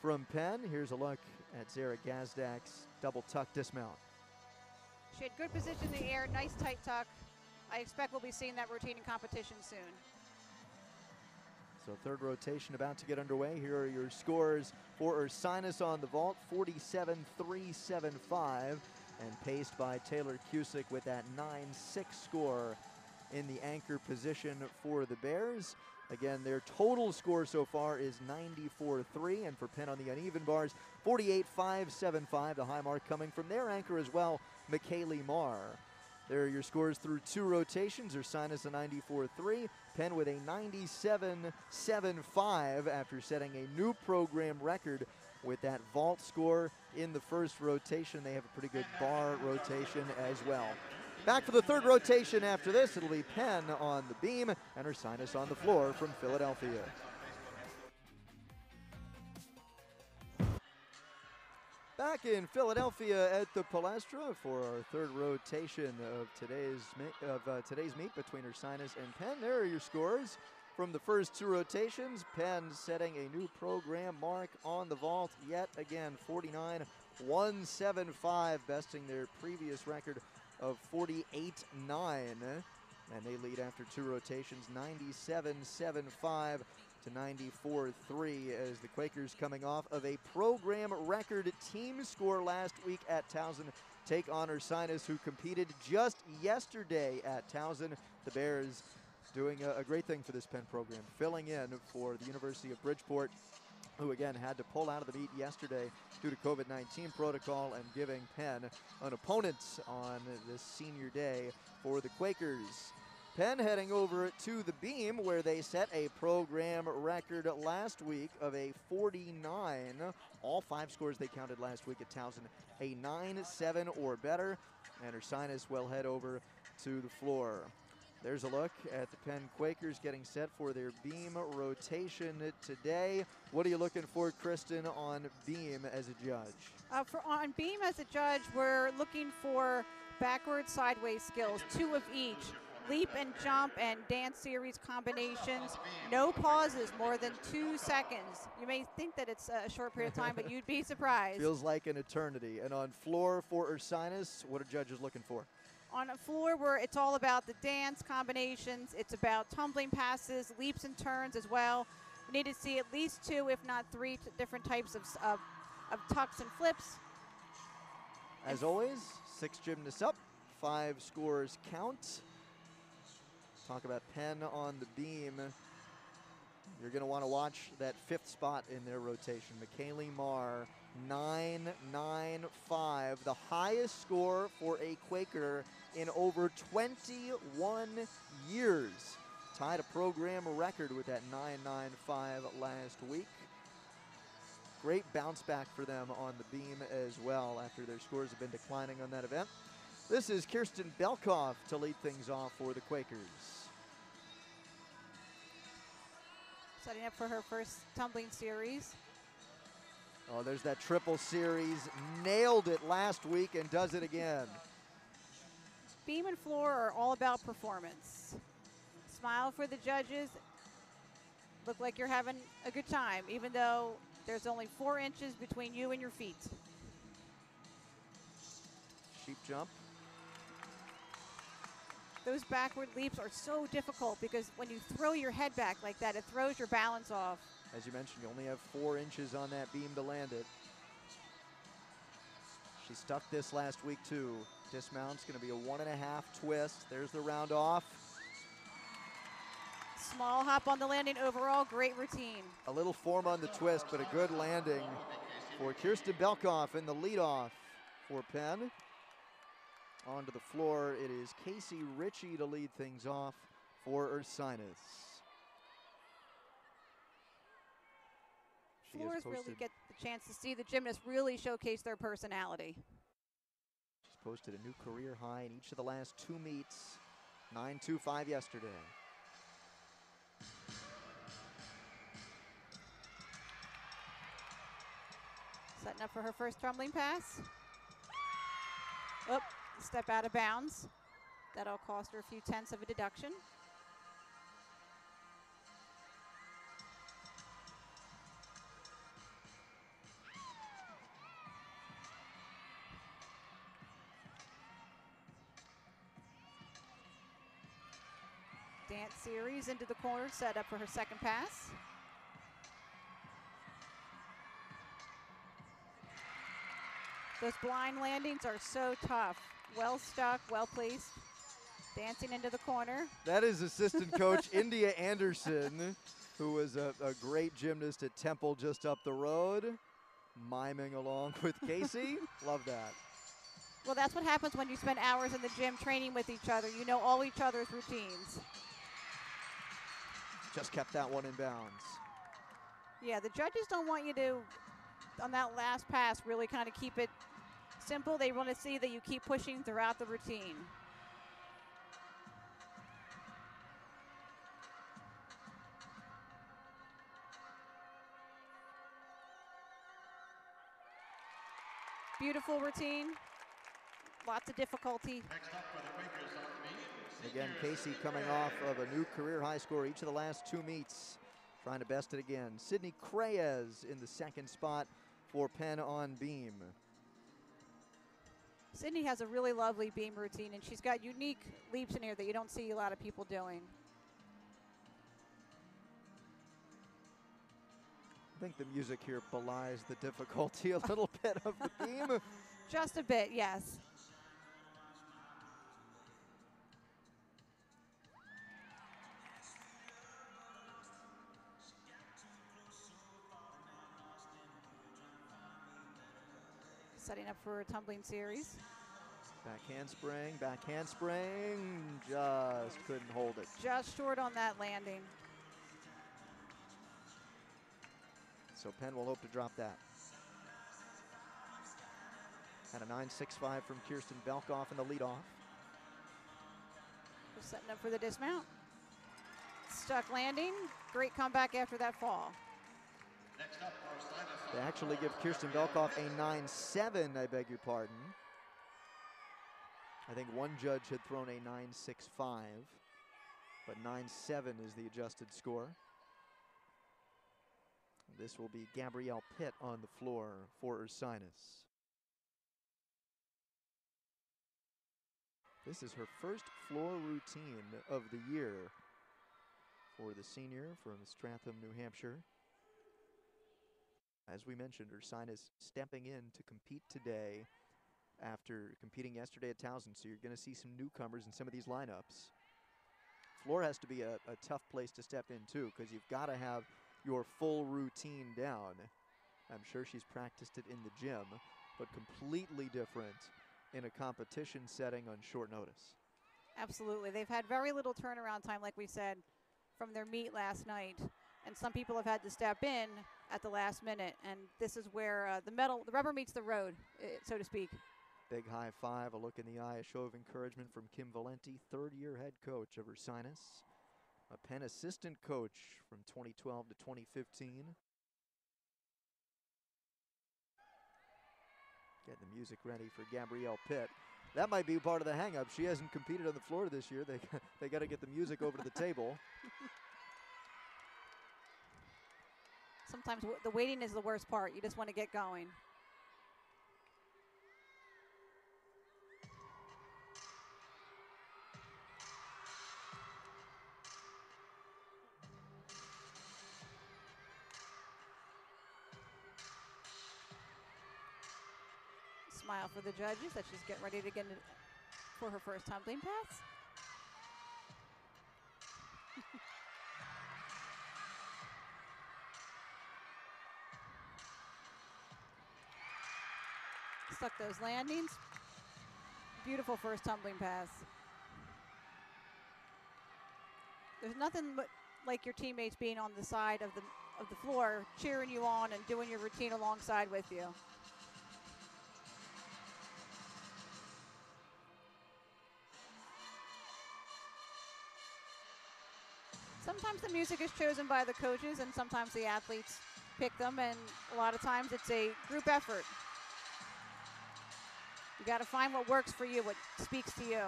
from Penn, here's a look at Zara Gazdak's double tuck dismount. She had good position in the air, nice tight tuck. I expect we'll be seeing that routine in competition soon. So third rotation about to get underway. Here are your scores for Ursinus on the vault, 47.375, and paced by Taylor Cusick with that 9.6 score in the anchor position for the Bears. Again, their total score so far is 94.3, and for Penn on the uneven bars, 48.575, the high mark coming from their anchor as well, McKaylee Marr. There are your scores through two rotations. Ursinus a 94.3, Penn with a 97.75 after setting a new program record with that vault score in the first rotation. They have a pretty good bar rotation as well. Back for the third rotation after this. It'll be Penn on the beam and Ursinus on the floor from Philadelphia. Back in Philadelphia at the Palestra for our third rotation of today's meet between Ursinus and Penn. There are your scores from the first two rotations. Penn setting a new program mark on the vault yet again, 49.175, besting their previous record of 48.9, and they lead after two rotations, 97.75 to 94.3, as the Quakers, coming off of a program record team score last week at Towson, take on Ursinus, who competed just yesterday at Towson. The Bears doing a great thing for this Penn program, filling in for the University of Bridgeport, who again had to pull out of the meet yesterday due to COVID-19 protocol, and giving Penn an opponent on this senior day for the Quakers. Penn heading over to the beam, where they set a program record last week of a 49. All five scores they counted last week at Towson, a 9-7 or better, and Ursinus will head over to the floor. There's a look at the Penn Quakers getting set for their beam rotation today. What are you looking for, Kristen, on beam as a judge? On beam as a judge, we're looking for backward, sideways skills, two of each. Leap and jump and dance series combinations. No pauses more than 2 seconds. You may think that it's a short period of time, but you'd be surprised. Feels like an eternity. And on floor for Ursinus, what are judges looking for? On a floor where it's all about the dance combinations, it's about tumbling passes, leaps and turns as well. We need to see at least 2, if not 3 different types of tucks and flips. As always, 6 gymnasts up, 5 scores count. Talk about Penn on the beam. You're going to want to watch that 5th spot in their rotation. McKaylee Marr, 9.95, the highest score for a Quaker in over 21 years. Tied a program record with that 9.95 last week. Great bounce back for them on the beam as well after their scores have been declining on that event. This is Kirsten Belkoff to lead things off for the Quakers. Setting up for her first tumbling series. Oh, there's that triple series. Nailed it last week and does it again. Beam and floor are all about performance. Smile for the judges. Look like you're having a good time, even though there's only 4 inches between you and your feet. Sheep jump. Those backward leaps are so difficult because when you throw your head back like that, it throws your balance off. As you mentioned, you only have 4 inches on that beam to land it. She stuck this last week too. Dismount's gonna be a 1.5 twist. There's the round off. Small hop on the landing overall, great routine. A little form on the twist, but a good landing for Kirsten Belkoff in the leadoff for Penn. Onto the floor, it is Casey Ritchie to lead things off for Ursinus. Floors really get the chance to see the gymnasts really showcase their personality. She's posted a new career high in each of the last 2 meets. 9.25 yesterday. Setting up for her first tumbling pass. Oh, step out of bounds. That'll cost her a few tenths of a deduction. Dance series into the corner, set up for her second pass. Those blind landings are so tough. Well stuck, well placed. Dancing into the corner. That is assistant coach India Anderson, who was a great gymnast at Temple just up the road, miming along with Casey. Love that. Well, that's what happens when you spend hours in the gym training with each other. You know all each other's routines. Just kept that one in bounds. Yeah, the judges don't want you to, on that last pass, really kind of keep it simple. They want to see that you keep pushing throughout the routine. Beautiful routine. Lots of difficulty. Next up for the Quakers on the beam. Again, Casey coming off of a new career high score each of the last 2 meets. Trying to best it again. Sydney Creyes in the second spot for Penn on beam. Sydney has a really lovely beam routine, and she's got unique leaps in here that you don't see a lot of people doing. I think the music here belies the difficulty a little bit of the beam. Just a bit, yes. Setting up for a tumbling series. Back handspring, just couldn't hold it. Just short on that landing. So Penn will hope to drop that. Had a 9.65 from Kirsten Belkoff in the leadoff. Just setting up for the dismount. Stuck landing. Great comeback after that fall. Next up for Ursinus. They actually give Kirsten Belkoff a 9.7, I beg your pardon. I think one judge had thrown a 9.65, but 9.7 is the adjusted score. This will be Gabrielle Pitt on the floor for Ursinus. This is her first floor routine of the year for the senior from Stratham, New Hampshire. As we mentioned, Ursinus stepping in to compete today after competing yesterday at Towson, so you're going to see some newcomers in some of these lineups. Floor has to be a tough place to step in too, because you've got to have your full routine down. I'm sure she's practiced it in the gym, but completely different in a competition setting on short notice. Absolutely. They've had very little turnaround time, like we said, from their meet last night. And some people have had to step in at the last minute. And this is where the rubber meets the road, so to speak. Big high five, a look in the eye, a show of encouragement from Kim Valenti, third-year head coach of Ursinus, a Penn assistant coach from 2012 to 2015. Getting the music ready for Gabrielle Pitt. That might be part of the hang-up. She hasn't competed on the floor this year. They got to get the music over to the table. Sometimes the waiting is the worst part. You just want to get going. Smile for the judges that she's getting ready to get in for her first tumbling pass. Stuck those landings. Beautiful first tumbling pass. There's nothing like your teammates being on the side of the floor, cheering you on and doing your routine alongside with you. Sometimes the music is chosen by the coaches and sometimes the athletes pick them, and a lot of times it's a group effort. You got to find what works for you, what speaks to you.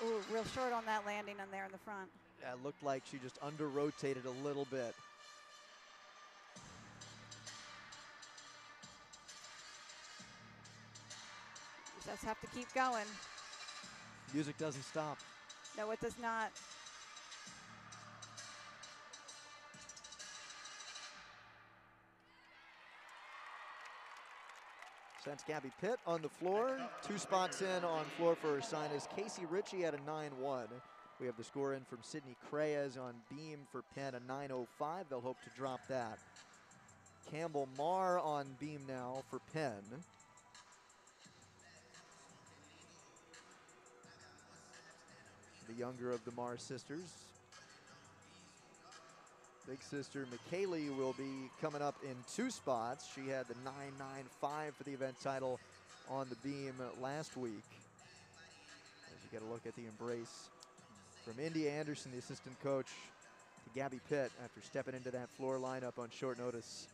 Ooh, real short on that landing on there in the front. Yeah, it looked like she just under-rotated a little bit. You just have to keep going. Music doesn't stop. No, it does not. Sends Gabby Pitt on the floor. 2 spots in on floor for Ursinus. Casey Ritchie at a 9-1. We have the score in from Sydney Creyes on beam for Penn, a 9.05. They'll hope to drop that. Campbell Marr on beam now for Penn. The younger of the Marr sisters. Big sister McKaylee will be coming up in 2 spots. She had the 9.95 for the event title on the beam last week. As you get a look at the embrace from India Anderson, the assistant coach, to Gabby Pitt after stepping into that floor lineup on short notice.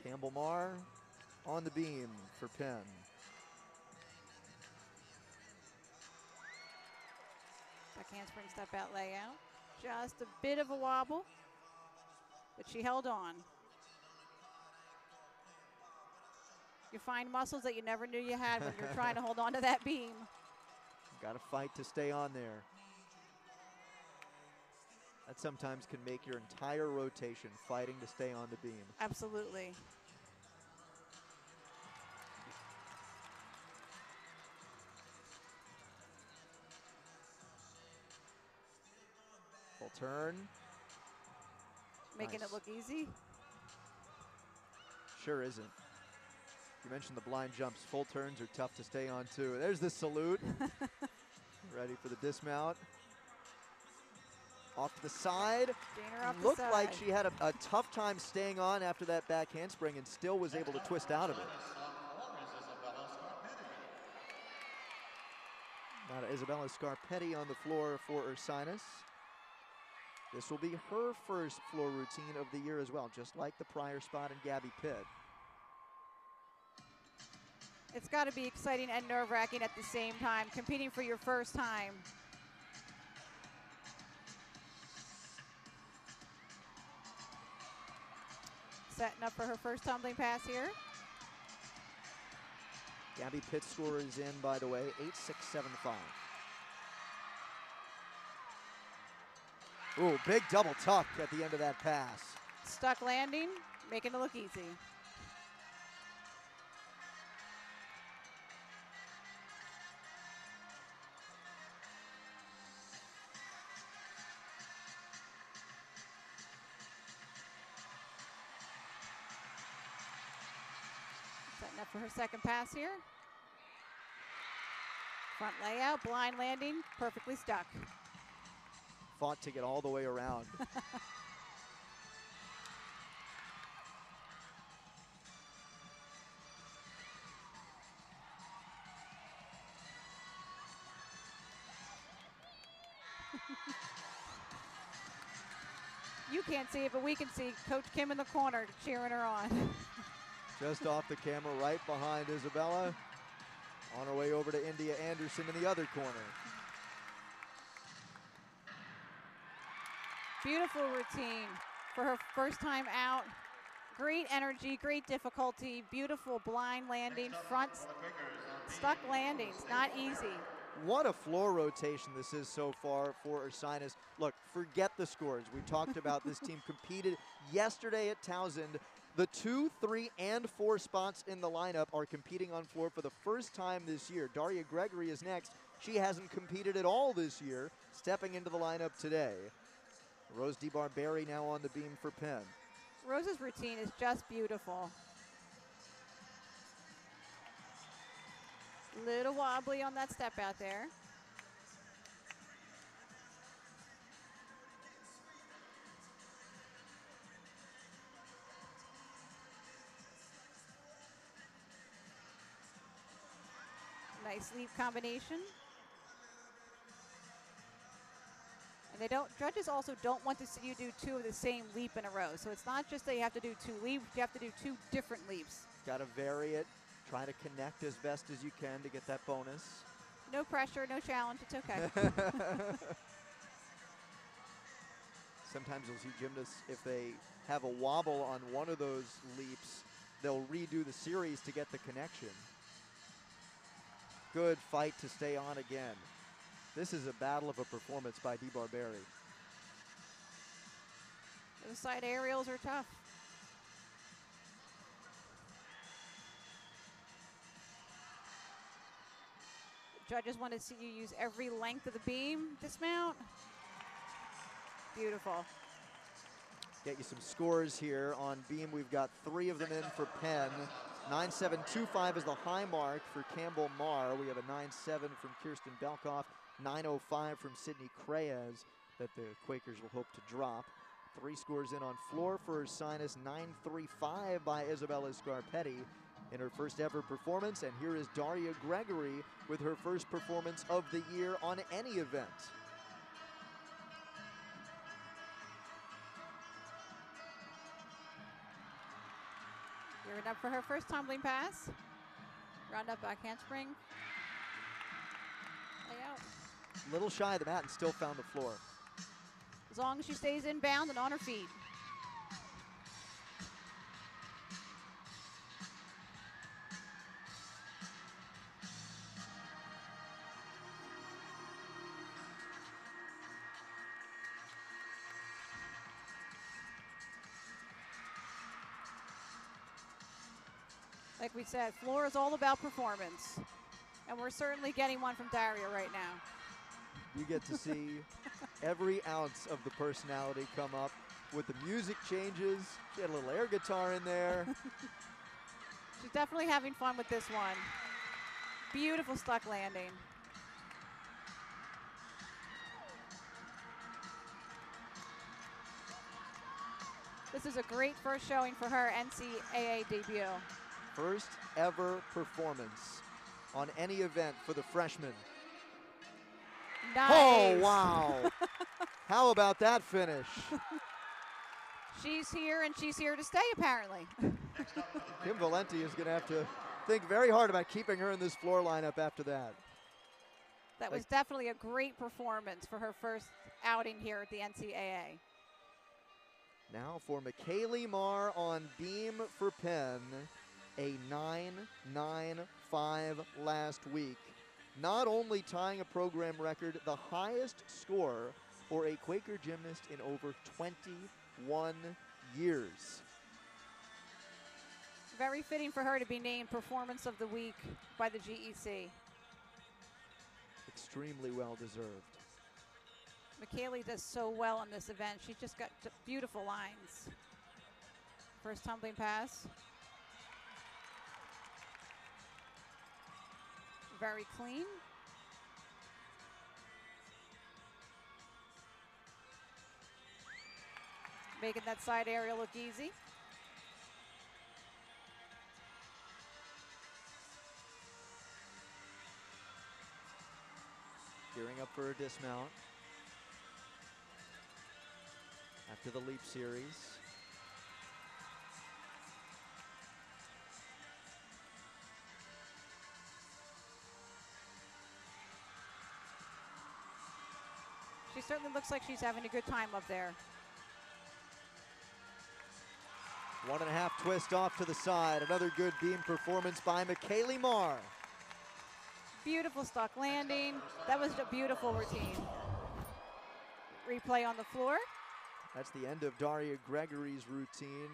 Campbell Marr on the beam for Penn. Back handspring step out layout. Just a bit of a wobble, but she held on. You find muscles that you never knew you had when you're trying to hold on to that beam. Got to fight to stay on there. That sometimes can make your entire rotation, fighting to stay on the beam. Absolutely. Full turn. Making Nice. it look easy. Sure isn't. You mentioned the blind jumps. Full turns are tough to stay on too. There's the salute. Ready for the dismount. Off to the side. Gainer off the Looked side. like she had a tough time staying on after that back handspring and still was able to twist out of it. Now to Isabella Scarpetti on the floor for Ursinus. This will be her first floor routine of the year as well, just like the prior spot in Gabby Pitt. It's got to be exciting and nerve-wracking at the same time, competing for your first time. Setting up for her first tumbling pass here. Gabby Pitt's score is in, by the way, 8-6-7-5. Ooh, big double tuck at the end of that pass. Stuck landing, making it look easy. Setting up for her second pass here. Front layout, blind landing, perfectly stuck. Fought to get all the way around. You can't see it, but we can see Coach Kim in the corner cheering her on. Just off the camera, right behind Isabella. On her way over to India Anderson in the other corner. Beautiful routine for her first time out. Great energy, great difficulty, beautiful blind landing, front stuck landings, not easy. What a floor rotation this is so far for Ursinus. Look, forget the scores. We talked about this team competed yesterday at Townsend. The 2, 3, and 4 spots in the lineup are competing on floor for the first time this year. Daria Gregory is next. She hasn't competed at all this year, stepping into the lineup today. Rose DeBarberi now on the beam for Penn. Rose's routine is just beautiful. Little wobbly on that step out there. Nice leap combination. And they don't, judges also don't want to see you do 2 of the same leap in a row. So it's not just that you have to do 2 leaps, you have to do 2 different leaps. Got to vary it, try to connect as best as you can to get that bonus. No pressure, no challenge, it's okay. Sometimes you'll see gymnasts, if they have a wobble on one of those leaps, they'll redo the series to get the connection. Good fight to stay on again. This is a battle of a performance by DeBarberi. Those side aerials are tough. Judges want to see you use every length of the beam, dismount. Beautiful. Get you some scores here on beam. We've got 3 of them in for Penn. 9.725 is the high mark for Campbell Marr. We have a 9.7 from Kirsten Belkoff. 9.05 from Sydney Creyes that the Quakers will hope to drop. 3 scores in on floor for Ursinus. 9.35 by Isabella Scarpetti in her first ever performance. And here is Daria Gregory with her first performance of the year on any event. Gearing up for her first tumbling pass. Round up back handspring. Layout. Little shy of the mat and still found the floor. As long as she stays inbound and on her feet. Like we said, floor is all about performance. And we're certainly getting one from Daria right now. You get to see every ounce of the personality come up with the music changes. She had a little air guitar in there. She's definitely having fun with this one. Beautiful stuck landing. This is a great first showing for her NCAA debut. First ever performance on any event for the freshman. Nice. Oh, wow. How about that finish? She's here, and she's here to stay, apparently. Kim Valenti is going to have to think very hard about keeping her in this floor lineup after that. That was definitely a great performance for her first outing here at the NCAA. Now for McKaylee Marr on beam for Penn. a 9.95 last week, not only tying a program record, the highest score for a Quaker gymnast in over 21 years. Very fitting for her to be named Performance of the Week by the GEC. Extremely well deserved. McKaylee does so well in this event. She's just got beautiful lines. First tumbling pass. Very clean. Making that side aerial look easy. Gearing up for a dismount after the leap series. She certainly looks like she's having a good time up there. 1.5 twist off to the side. Another good beam performance by McKaylee Marr. Beautiful stuck landing. That was a beautiful routine. Replay on the floor. That's the end of Daria Gregory's routine.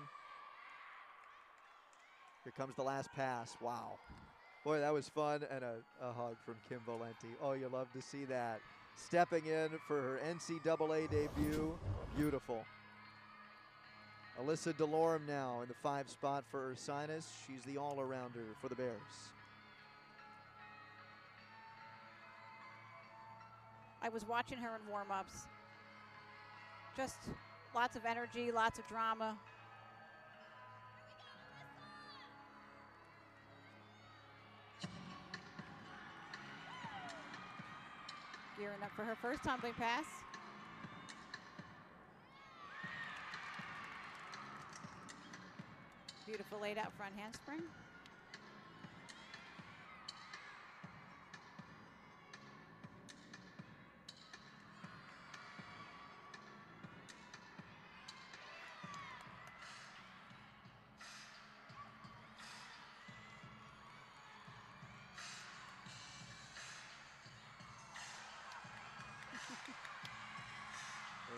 Here comes the last pass. Wow. Boy, that was fun, and a hug from Kim Valenti. Oh, you love to see that. Stepping in for her NCAA debut. Beautiful. Alyssa DeLorme now in the 5 spot for Ursinus. She's the all-arounder for the Bears. I was watching her in warm-ups. Just lots of energy, lots of drama. Gearing up for her first tumbling pass. Beautiful laid out front handspring.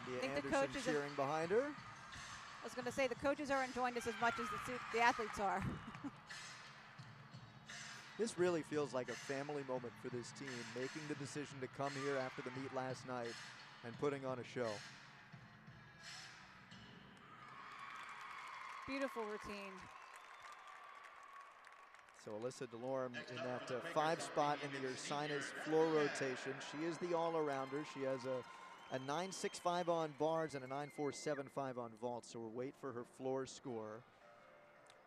India think the Anderson coaches cheering behind her. I was going to say the coaches are enjoying this as much as the athletes are. This really feels like a family moment for this team, making the decision to come here after the meet last night and putting on a show. Beautiful routine. So Alyssa DeLorme in that 5 spot in the Ursinus floor rotation. She is the all-arounder. She has a 9.65 on bars and a 9.475 on vault, so we'll wait for her floor score.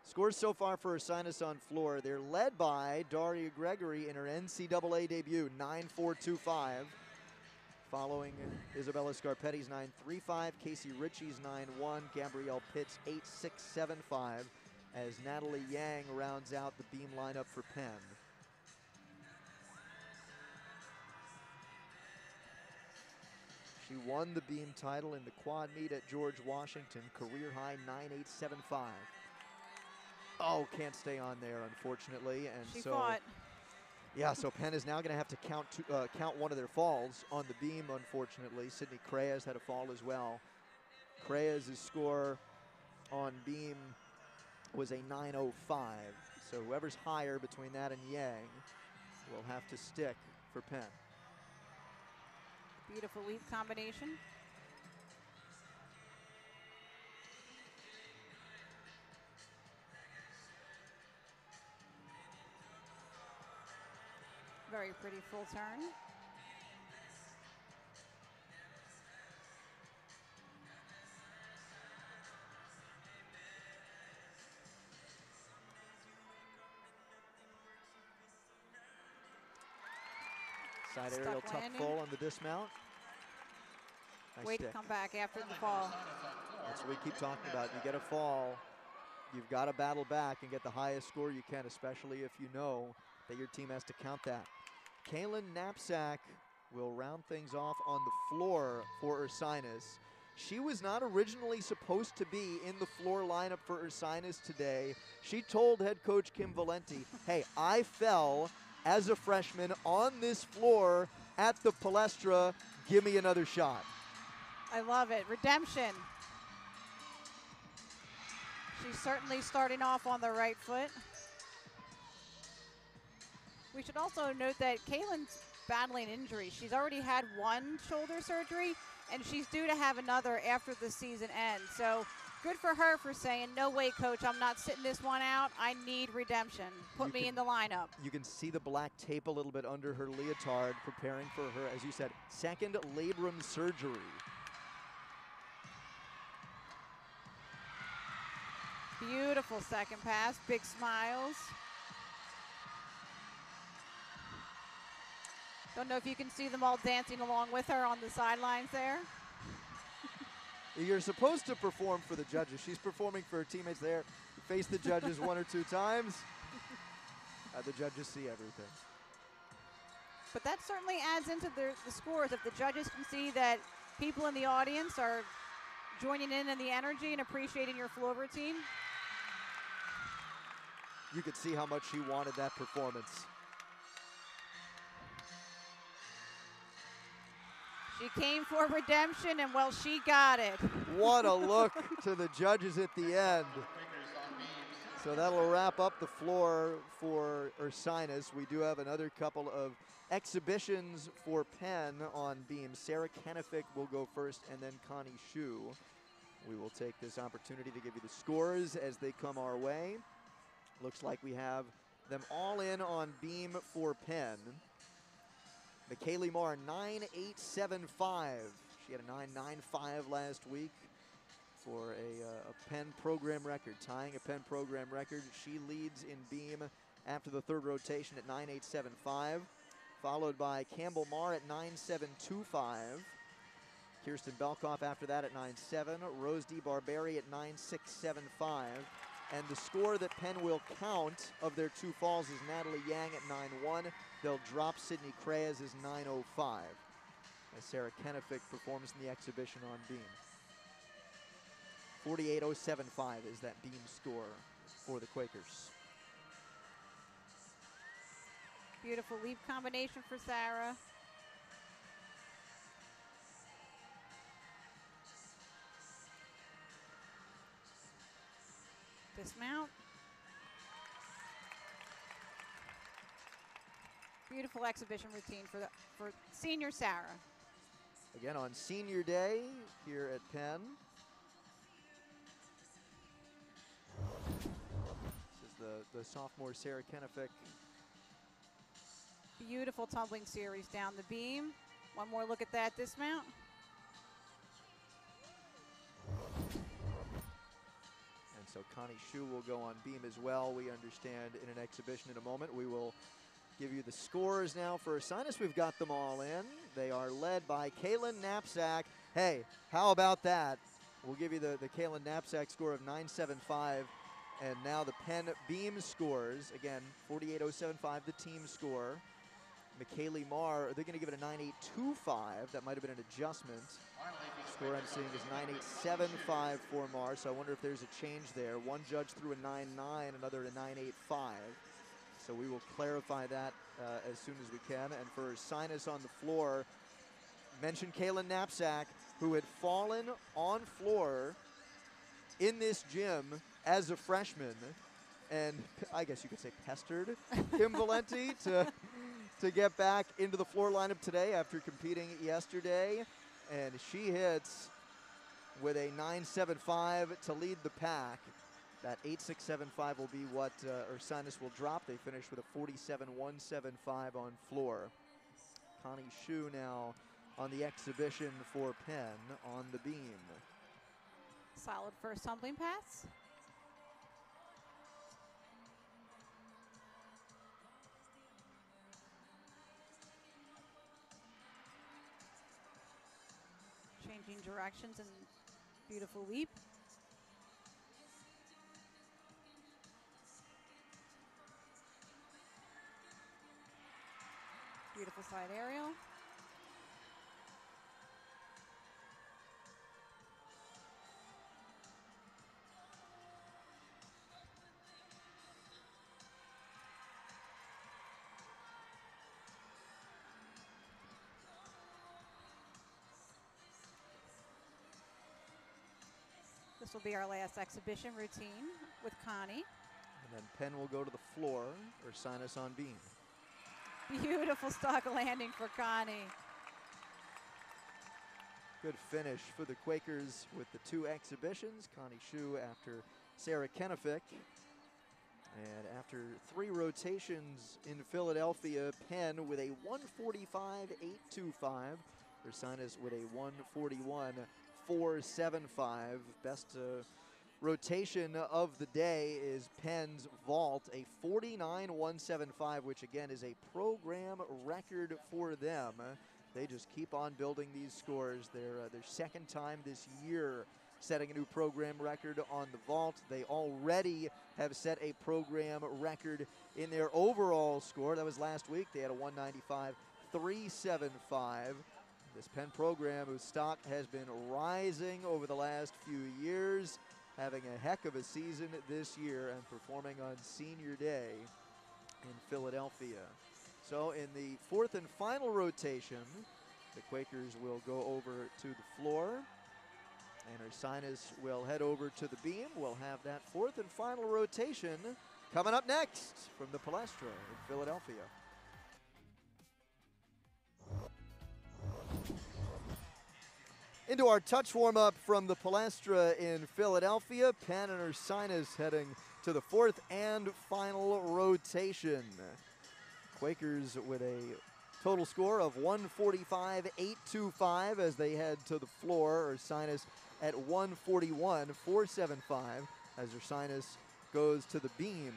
Scores so far for Ursinus on floor. They're led by Daria Gregory in her NCAA debut, 9.425. Following Isabella Scarpetti's 9.35, Casey Ritchie's 9.1, Gabrielle Pitt's 8.675, as Natalie Yang rounds out the beam lineup for Penn. She won the beam title in the quad meet at George Washington, career high 9.875. Oh, can't stay on there, unfortunately. And She so fought. yeah, so Penn is now going to have to count one of their falls on the beam, unfortunately. Sydney Creas had a fall as well. Creas' score on beam was a 9.05. So whoever's higher between that and Yang will have to stick for Penn. Beautiful leap combination. Very pretty full turn. Side Stuck aerial tuck landing. full on the dismount. Nice Way to stick. come back after the fall. That's what we keep talking about. You get a fall, you've got to battle back and get the highest score you can, especially if you know that your team has to count that. Kaylin Knapsack will round things off on the floor for Ursinus. she was not originally supposed to be in the floor lineup for Ursinus today. She told head coach Kim Valenti, hey, I fell as a freshman on this floor at the Palestra. Give me another shot. I love it. Redemption. She's certainly starting off on the right foot. We should also note that Kaylin's battling injury. She's already had one shoulder surgery, and she's due to have another after the season ends. So good for her for saying, no way, coach, I'm not sitting this one out. I need redemption. Put me in the lineup. You can see the black tape a little bit under her leotard, preparing for her, as you said, second labrum surgery. Beautiful second pass, big smiles. Don't know if you can see them all dancing along with her on the sidelines there. You're supposed to perform for the judges. She's performing for her teammates there. Face the judges one or two times. The judges see everything. But that certainly adds into the scores. If the judges can see that people in the audience are joining in the energy and appreciating your floor routine. You could see how much she wanted that performance. She came for redemption, and well, she got it. What a look to the judges at the end. So that'll wrap up the floor for Ursinus. We do have another couple of exhibitions for Penn on beams. Sarah Kennefick will go first, and then Connie Shu. We will take this opportunity to give you the scores as they come our way. Looks like we have them all in on beam for Penn. McKaylee Moore, 9.875. She had a 9.95 last week for a Penn program record, tying a Penn program record. She leads in beam after the third rotation at 9.875, followed by Campbell Marr at 9.725. Kirsten Belkoff after that at 9.7. Rose DeBarberi at 9.675. And the score that Penn will count of their two falls is Natalie Yang at 9.1. They'll drop Sydney Creas as 9.05. As Sarah Kennefick performs in the exhibition on beam. 48.075 is that beam score for the Quakers. Beautiful leap combination for Sarah. Dismount. Beautiful exhibition routine for senior Sarah. Again on senior day here at Penn. This is the sophomore Sarah Kennefick. Beautiful tumbling series down the beam. One more look at that dismount. And so Connie Shu will go on beam as well, we understand, in an exhibition in a moment. We will give you the scores now for Ursinus. We've got them all in. They are led by Kaylin Knapsack. Hey, how about that? We'll give you the Kaylin Knapsack score of 9.75. And now the Penn beam scores. Again, 48.075, the team score. McKaylee Marr, they're going to give it a 9.825. That might have been an adjustment. Score I'm seeing is 9.875 for Marr, so I wonder if there's a change there. One judge threw a 9.9, another a 9.85. So we will clarify that as soon as we can. And for Ursinus on the floor, mentioned Kaylin Knapsack, who had fallen on floor in this gym as a freshman, and I guess you could say pestered Kim Valenti to get back into the floor lineup today after competing yesterday. And she hits with a 9.75 to lead the pack. That 8.675 will be what Ursinus will drop. They finish with a 47.175 on floor. Connie Shu now on the exhibition for Penn on the beam. Solid first tumbling pass. Changing directions and beautiful leap. Beautiful side aerial. This will be our last exhibition routine with Connie. And then Penn will go to the floor, Ursinus on beam. Beautiful stock landing for Connie. Good finish for the Quakers with the 2 exhibitions. Connie Shu after Sarah Kenefick. And after 3 rotations in Philadelphia, Penn with a 145.825. Ursinus with a 141.475. Best rotation of the day is Penn's vault, a 49.175, which again is a program record for them. They just keep on building these scores. Their second time this year setting a new program record on the vault. They already have set a program record in their overall score. That was last week. They had a 195.375. This Penn program, whose stock has been rising over the last few years, having a heck of a season this year and performing on Senior Day in Philadelphia. So in the 4th and final rotation, the Quakers will go over to the floor, and Ursinus will head over to the beam. We'll have that 4th and final rotation coming up next from the Palestra in Philadelphia. Into our touch warm-up from the Palestra in Philadelphia. Penn and Ursinus heading to the 4th and final rotation. Quakers with a total score of 145.825 as they head to the floor. Ursinus at 141.475 as Ursinus goes to the beam.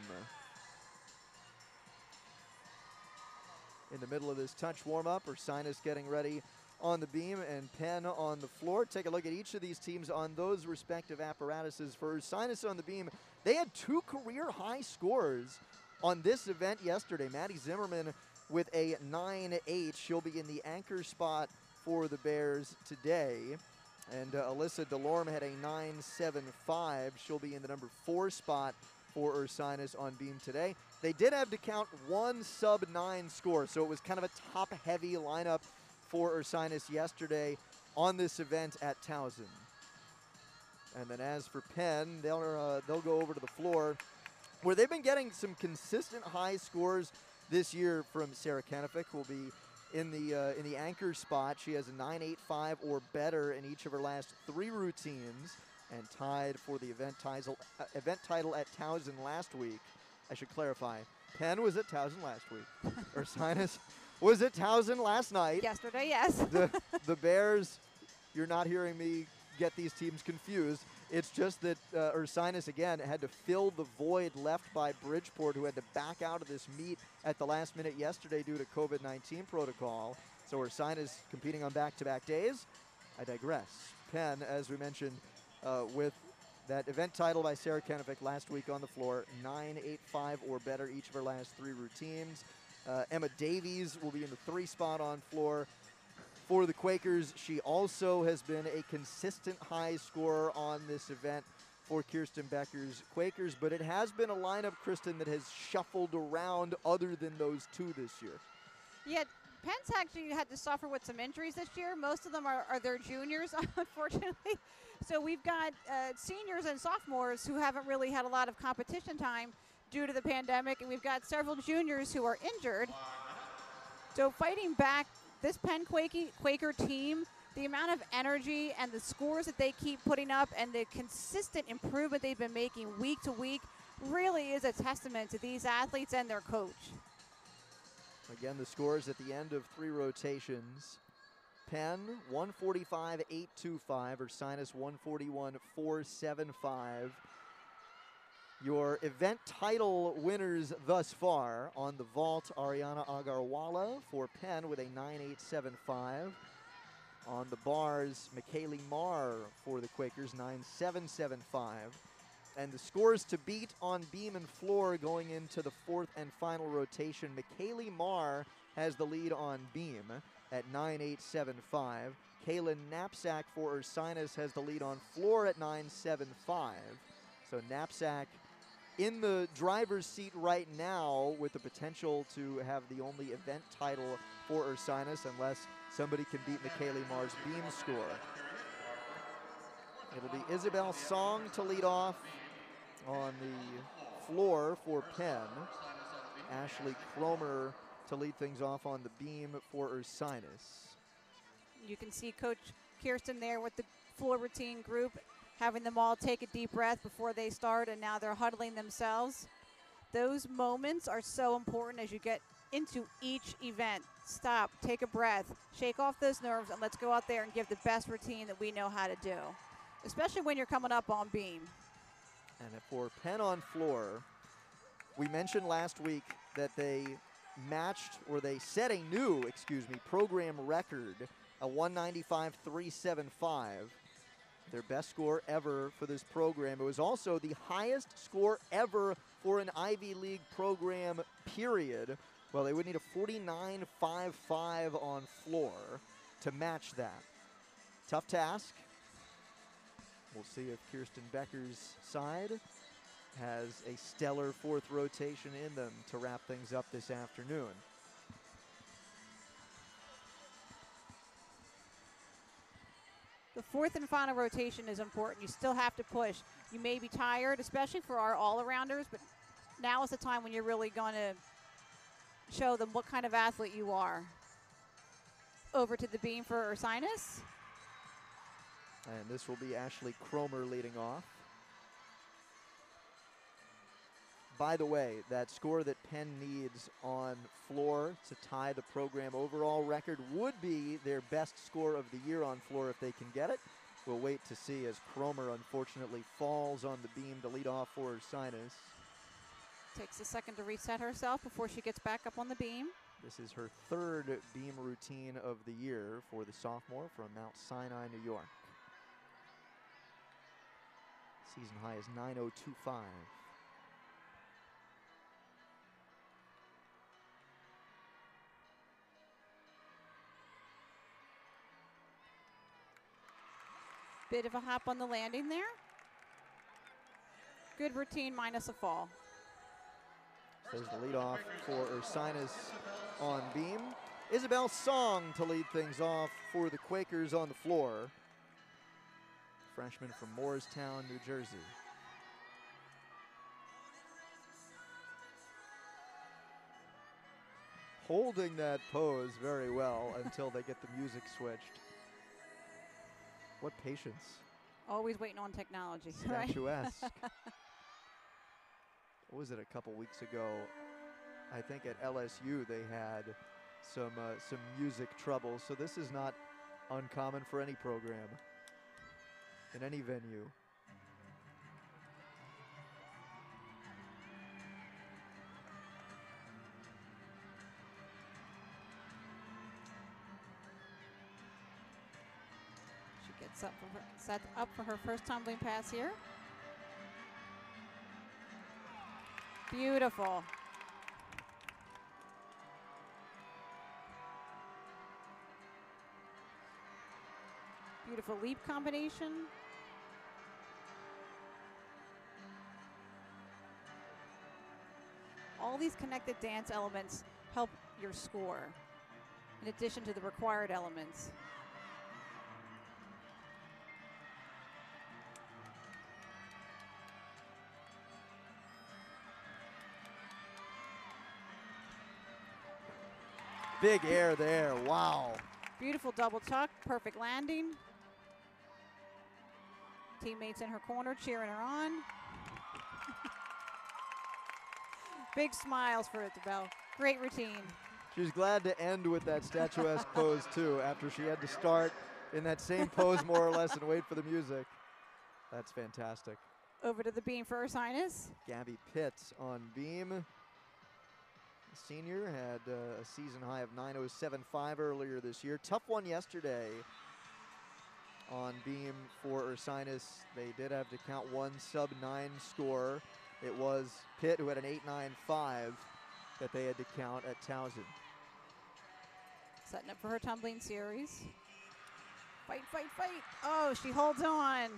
In the middle of this touch warm-up, Ursinus getting ready on the beam and Penn on the floor. Take a look at each of these teams on those respective apparatuses. For Ursinus on the beam, they had 2 career high scores on this event yesterday. Maddie Zimmerman with a 9.8. She'll be in the anchor spot for the Bears today. And Alyssa Delorme had a 9.75. She'll be in the number 4 spot for Ursinus on beam today. They did have to count 1 sub-9 score, so it was kind of a top-heavy lineup for Ursinus yesterday on this event at Towson. And then as for Penn, they'll go over to the floor, where they've been getting some consistent high scores this year from Sarah Kenefick, who will be in the anchor spot. She has a 9.85 or better in each of her last 3 routines, and tied for the event title at Towson last week. I should clarify, Penn was at Towson last week. Ursinus was at Towson last night. Yesterday, yes. The Bears, you're not hearing me get these teams confused. It's just that Ursinus, again, had to fill the void left by Bridgeport, who had to back out of this meet at the last minute yesterday due to COVID-19 protocol. So Ursinus competing on back-to-back days. I digress. Penn, as we mentioned, with that event title by Sarah Kenefick last week on the floor, 9.85 or better each of her last 3 routines. Emma Davies will be in the 3 spot on floor for the Quakers. She also has been a consistent high scorer on this event for Kirsten Becker's Quakers, but it has been a lineup, Kristen, that has shuffled around other than those 2 this year. Yeah, Penn's actually had to suffer with some injuries this year. Most of them are their juniors, unfortunately. So we've got seniors and sophomores who haven't really had a lot of competition time due to the pandemic, and we've got several juniors who are injured. So fighting back this Penn Quaker team, the amount of energy and the scores that they keep putting up and the consistent improvement they've been making week to week really is a testament to these athletes and their coach. Again, the scores at the end of 3 rotations. Penn, 145.825, Ursinus 141.475. Your event title winners thus far on the vault, Ariana Agarwala for Penn with a 9.875. On the bars, McKaylee Marr for the Quakers, 9.775. And the scores to beat on beam and floor going into the 4th and final rotation. McKaylee Marr has the lead on beam at 9.875. Kaylin Knapsack for Ursinus has the lead on floor at 9.75. So Knapsack in the driver's seat right now with the potential to have the only event title for Ursinus unless somebody can beat McKaylee Marr's beam score. It'll be Isabel Song to lead off on the floor for Penn. Ashley Cromer to lead things off on the beam for Ursinus. You can see Coach Kirsten there with the floor routine group, having them all take a deep breath before they start, and now they're huddling themselves. Those moments are so important as you get into each event. Stop, take a breath, shake off those nerves, and let's go out there and give the best routine that we know how to do, especially when you're coming up on beam. And for Penn on floor, we mentioned last week that they set a new, program record, a 195.375. Their best score ever for this program. It was also the highest score ever for an Ivy League program, period. Well, they would need a 49.55 on floor to match that. Tough task. We'll see if Kirsten Becker's side has a stellar fourth rotation in them to wrap things up this afternoon. The fourth and final rotation is important. You still have to push. You may be tired, especially for our all-arounders, but now is the time when you're really going to show them what kind of athlete you are. Over to the beam for Ursinus. And this will be Ashley Cromer leading off. By the way, that score that Penn needs on floor to tie the program overall record would be their best score of the year on floor if they can get it. We'll wait to see as Cromer unfortunately falls on the beam to lead off for Ursinus. Takes a second to reset herself before she gets back up on the beam. This is her third beam routine of the year for the sophomore from Mount Sinai, New York. Season high is 9.025. Bit of a hop on the landing there. Good routine minus a fall. There's the leadoff for Ursinus on beam. Isabel Song to lead things off for the Quakers on the floor. Freshman from Morristown, New Jersey. Holding that pose very well until they get the music switched. What patience. Always waiting on technology, right? Statuesque. What was it a couple weeks ago? I think at LSU they had some music trouble. So this is not uncommon for any program in any venue. She gets set up for her first tumbling pass here. Beautiful. Beautiful leap combination. All these connected dance elements help your score, in addition to the required elements. Big air there, wow. Beautiful double tuck, perfect landing. Teammates in her corner cheering her on. Big smiles for Isabel. Great routine. She was glad to end with that statuesque pose too, after she had to start in that same pose more or less and wait for the music. That's fantastic. Over to the beam for Ursinus. Gabby Pitts on beam. The senior had a season high of 9.075 earlier this year. Tough one yesterday on beam for Ursinus. They did have to count one sub-9 score. It was Pitt who had an 8.95 that they had to count at Towson. Setting up for her tumbling series. Fight, fight, fight. Oh, she holds on.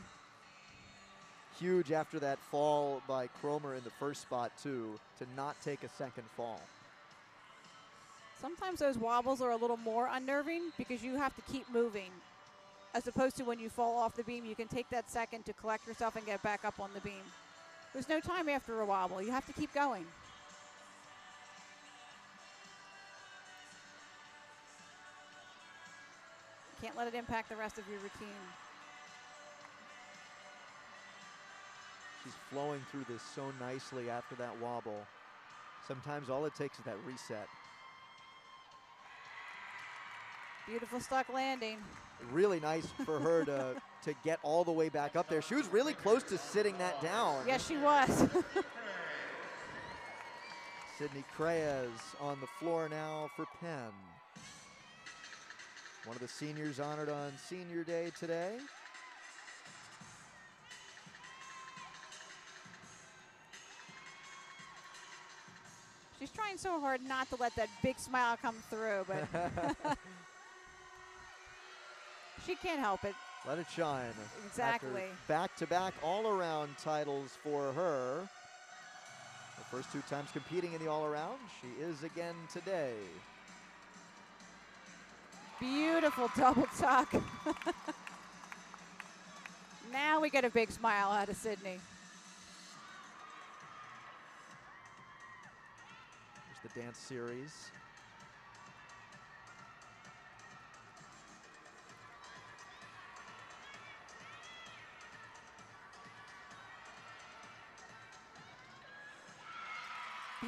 Huge after that fall by Cromer in the first spot too, to not take a second fall. Sometimes those wobbles are a little more unnerving because you have to keep moving. as opposed to when you fall off the beam, you can take that second to collect yourself and get back up on the beam. There's no time after a wobble. You have to keep going. Can't let it impact the rest of your routine. She's flowing through this so nicely after that wobble. Sometimes all it takes is that reset. Beautiful stuck landing. Really nice for her to get all the way back up there. She was really close to sitting that down. Yes, she was. Sydney Creyes on the floor now for Penn. One of the seniors honored on Senior Day today. She's trying so hard not to let that big smile come through, but she can't help it. Let it shine. Exactly. Back-to-back all-around titles for her. The first 2 times competing in the all-around. She is again today. Beautiful double tuck. Now we get a big smile out of Sydney. There's the dance series.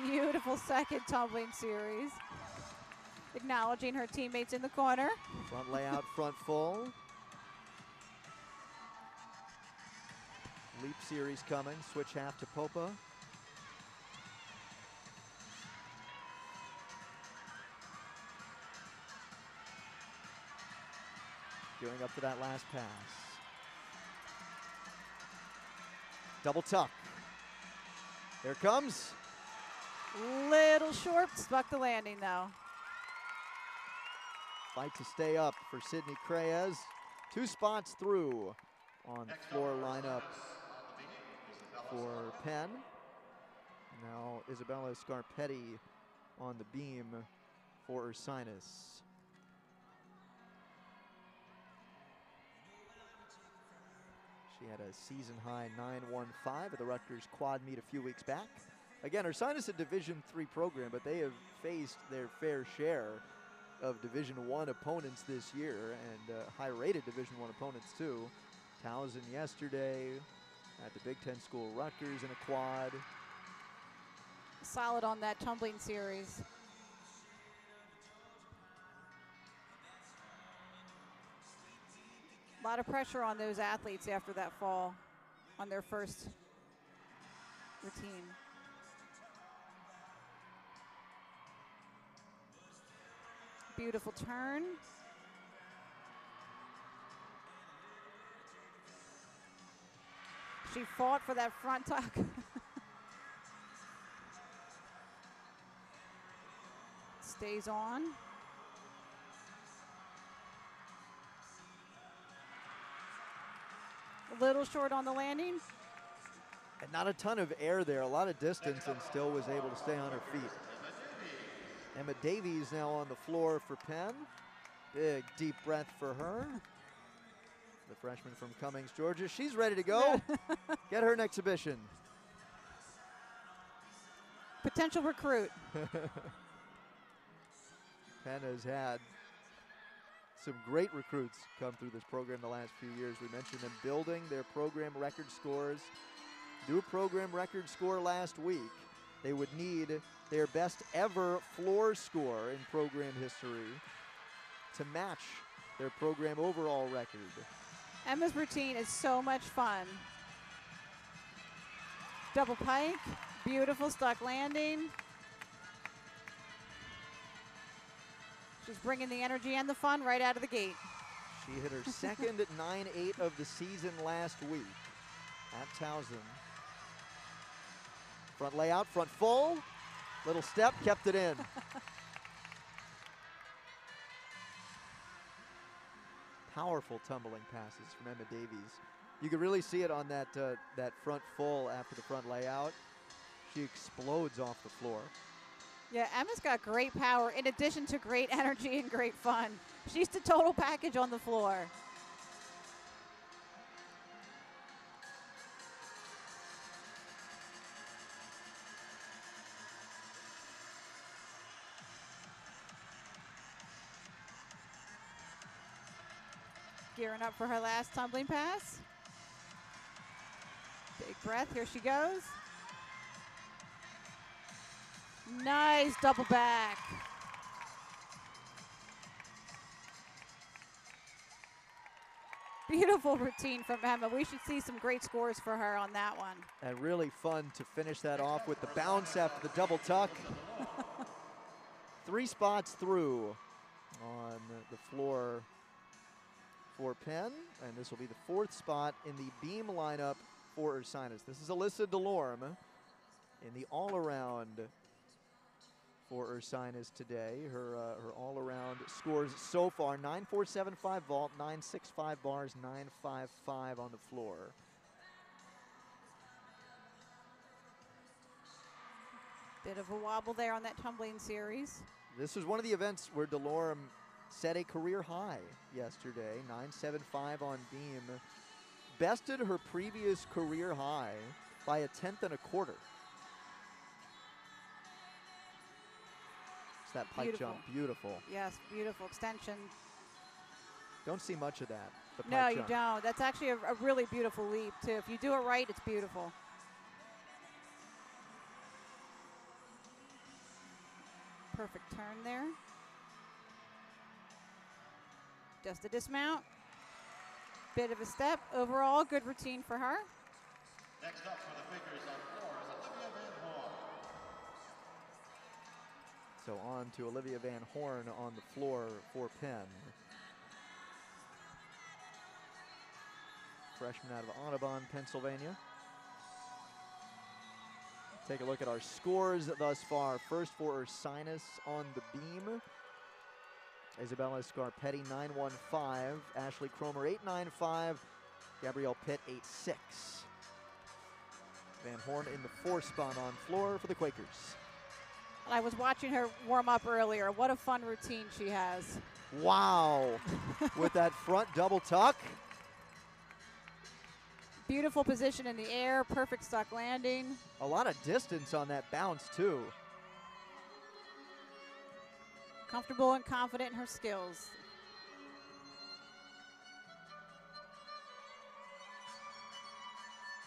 Beautiful second tumbling series. Acknowledging her teammates in the corner. Front layout, front full. Leap series coming. Switch half to Popa. Going up to that last pass. Double tuck. There it comes. Little short, stuck the landing though. Fight to stay up for Sydney Creyes. 2 spots through on the floor lineup for Penn. Now Isabella Scarpetti on the beam for Ursinus. She had a season-high 9.15 at the Rutgers quad meet a few weeks back. Again, Ursinus a Division III program, but they have faced their fair share of Division I opponents this year, and high-rated Division I opponents too. Towson yesterday at the Big Ten school Rutgers in a quad. Solid on that tumbling series. A lot of pressure on those athletes after that fall on their first routine. Beautiful turn. She fought for that front tuck. Stays on. A little short on the landing. And not a ton of air there, a lot of distance, and still was able to stay on her feet. Emma Davies now on the floor for Penn. Big, deep breath for her. The freshman from Cummings, Georgia. She's ready to go. Get her an exhibition. Potential recruit. Penn has had some great recruits come through this program the last few years. We mentioned them building their program record scores. New program record score last week. They would need their best ever floor score in program history to match their program overall record. Emma's routine is so much fun. Double pike, beautiful stuck landing. She's bringing the energy and the fun right out of the gate. She hit her second 9.8 of the season last week at Towson. Front layout, front full. Little step, kept it in. Powerful tumbling passes from Emma Davies. You could really see it on that that front full after the front layout. She explodes off the floor. Yeah, Emma's got great power in addition to great energy and great fun. She's the total package on the floor. Gearing up for her last tumbling pass. Big breath, here she goes. Nice double back. Beautiful routine from Emma. We should see some great scores for her on that one. And really fun to finish that off with the bounce after the double tuck. 3 spots through on the floor for Penn, and this will be the 4th spot in the beam lineup for Ursinus. This is Alyssa DeLorme in the all-around for Ursinus today. Her all-around scores so far: 9.475 vault, 9.65 bars, 9.55 on the floor. Bit of a wobble there on that tumbling series. This was one of the events where DeLorme set a career high yesterday, 9.75 on beam. Bested her previous career high by 1/10.25. It's that pike Beautiful. jump, beautiful. Yes, beautiful extension. Don't see much of that, the pike No, you jump. don't. That's actually a really beautiful leap, too. If you do it right, it's beautiful. Perfect turn there. Just a dismount. Bit of a step. Overall, good routine for her. Next up for the Quakers on floor is Olivia Van Horn. So on to Olivia Van Horn on the floor for Penn. Freshman out of Audubon, Pennsylvania. Take a look at our scores thus far. First for Ursinus on the beam. Isabella Scarpetti, 9.15. Ashley Cromer, 8.95. Gabrielle Pitt, 8.6. Van Horn in the 4th spot on floor for the Quakers. I was watching her warm up earlier. What a fun routine she has. Wow. With that front double tuck. Beautiful position in the air, perfect stuck landing. A lot of distance on that bounce, too. Comfortable and confident in her skills.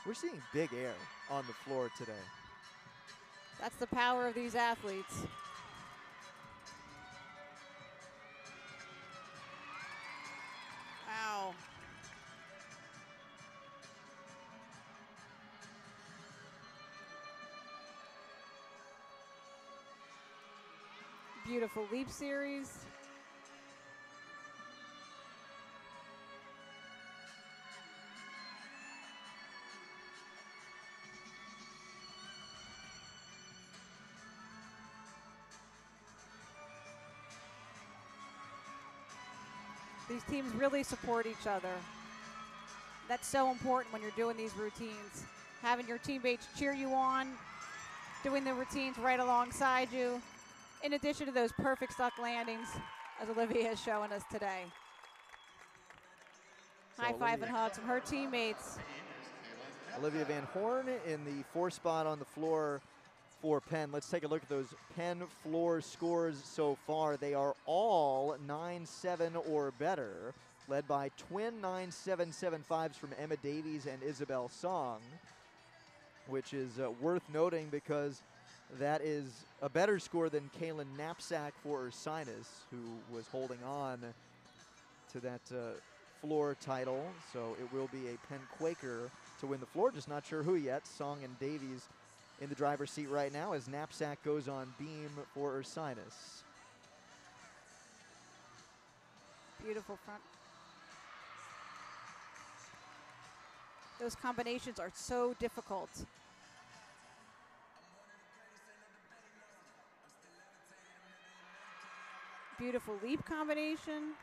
We're seeing big air on the floor today. That's the power of these athletes. Wow. Beautiful leap series. These teams really support each other. That's so important when you're doing these routines. Having your teammates cheer you on, doing the routines right alongside you, in addition to those perfect stuck landings, as Olivia has shown us today. So High five Olivia- and hugs from her teammates. Olivia Van Horn in the 4th spot on the floor for Penn. Let's take a look at those Penn floor scores so far. They are all 9.7 or better, led by twin 9.775s from Emma Davies and Isabel Song, which is worth noting because that is a better score than Kaylin Knapsack for Ursinus, who was holding on to that floor title. So it will be a Penn Quaker to win the floor. Just not sure who yet. Song and Davies in the driver's seat right now as Knapsack goes on beam for Ursinus. Beautiful front. Those combinations are so difficult. Beautiful leap combination.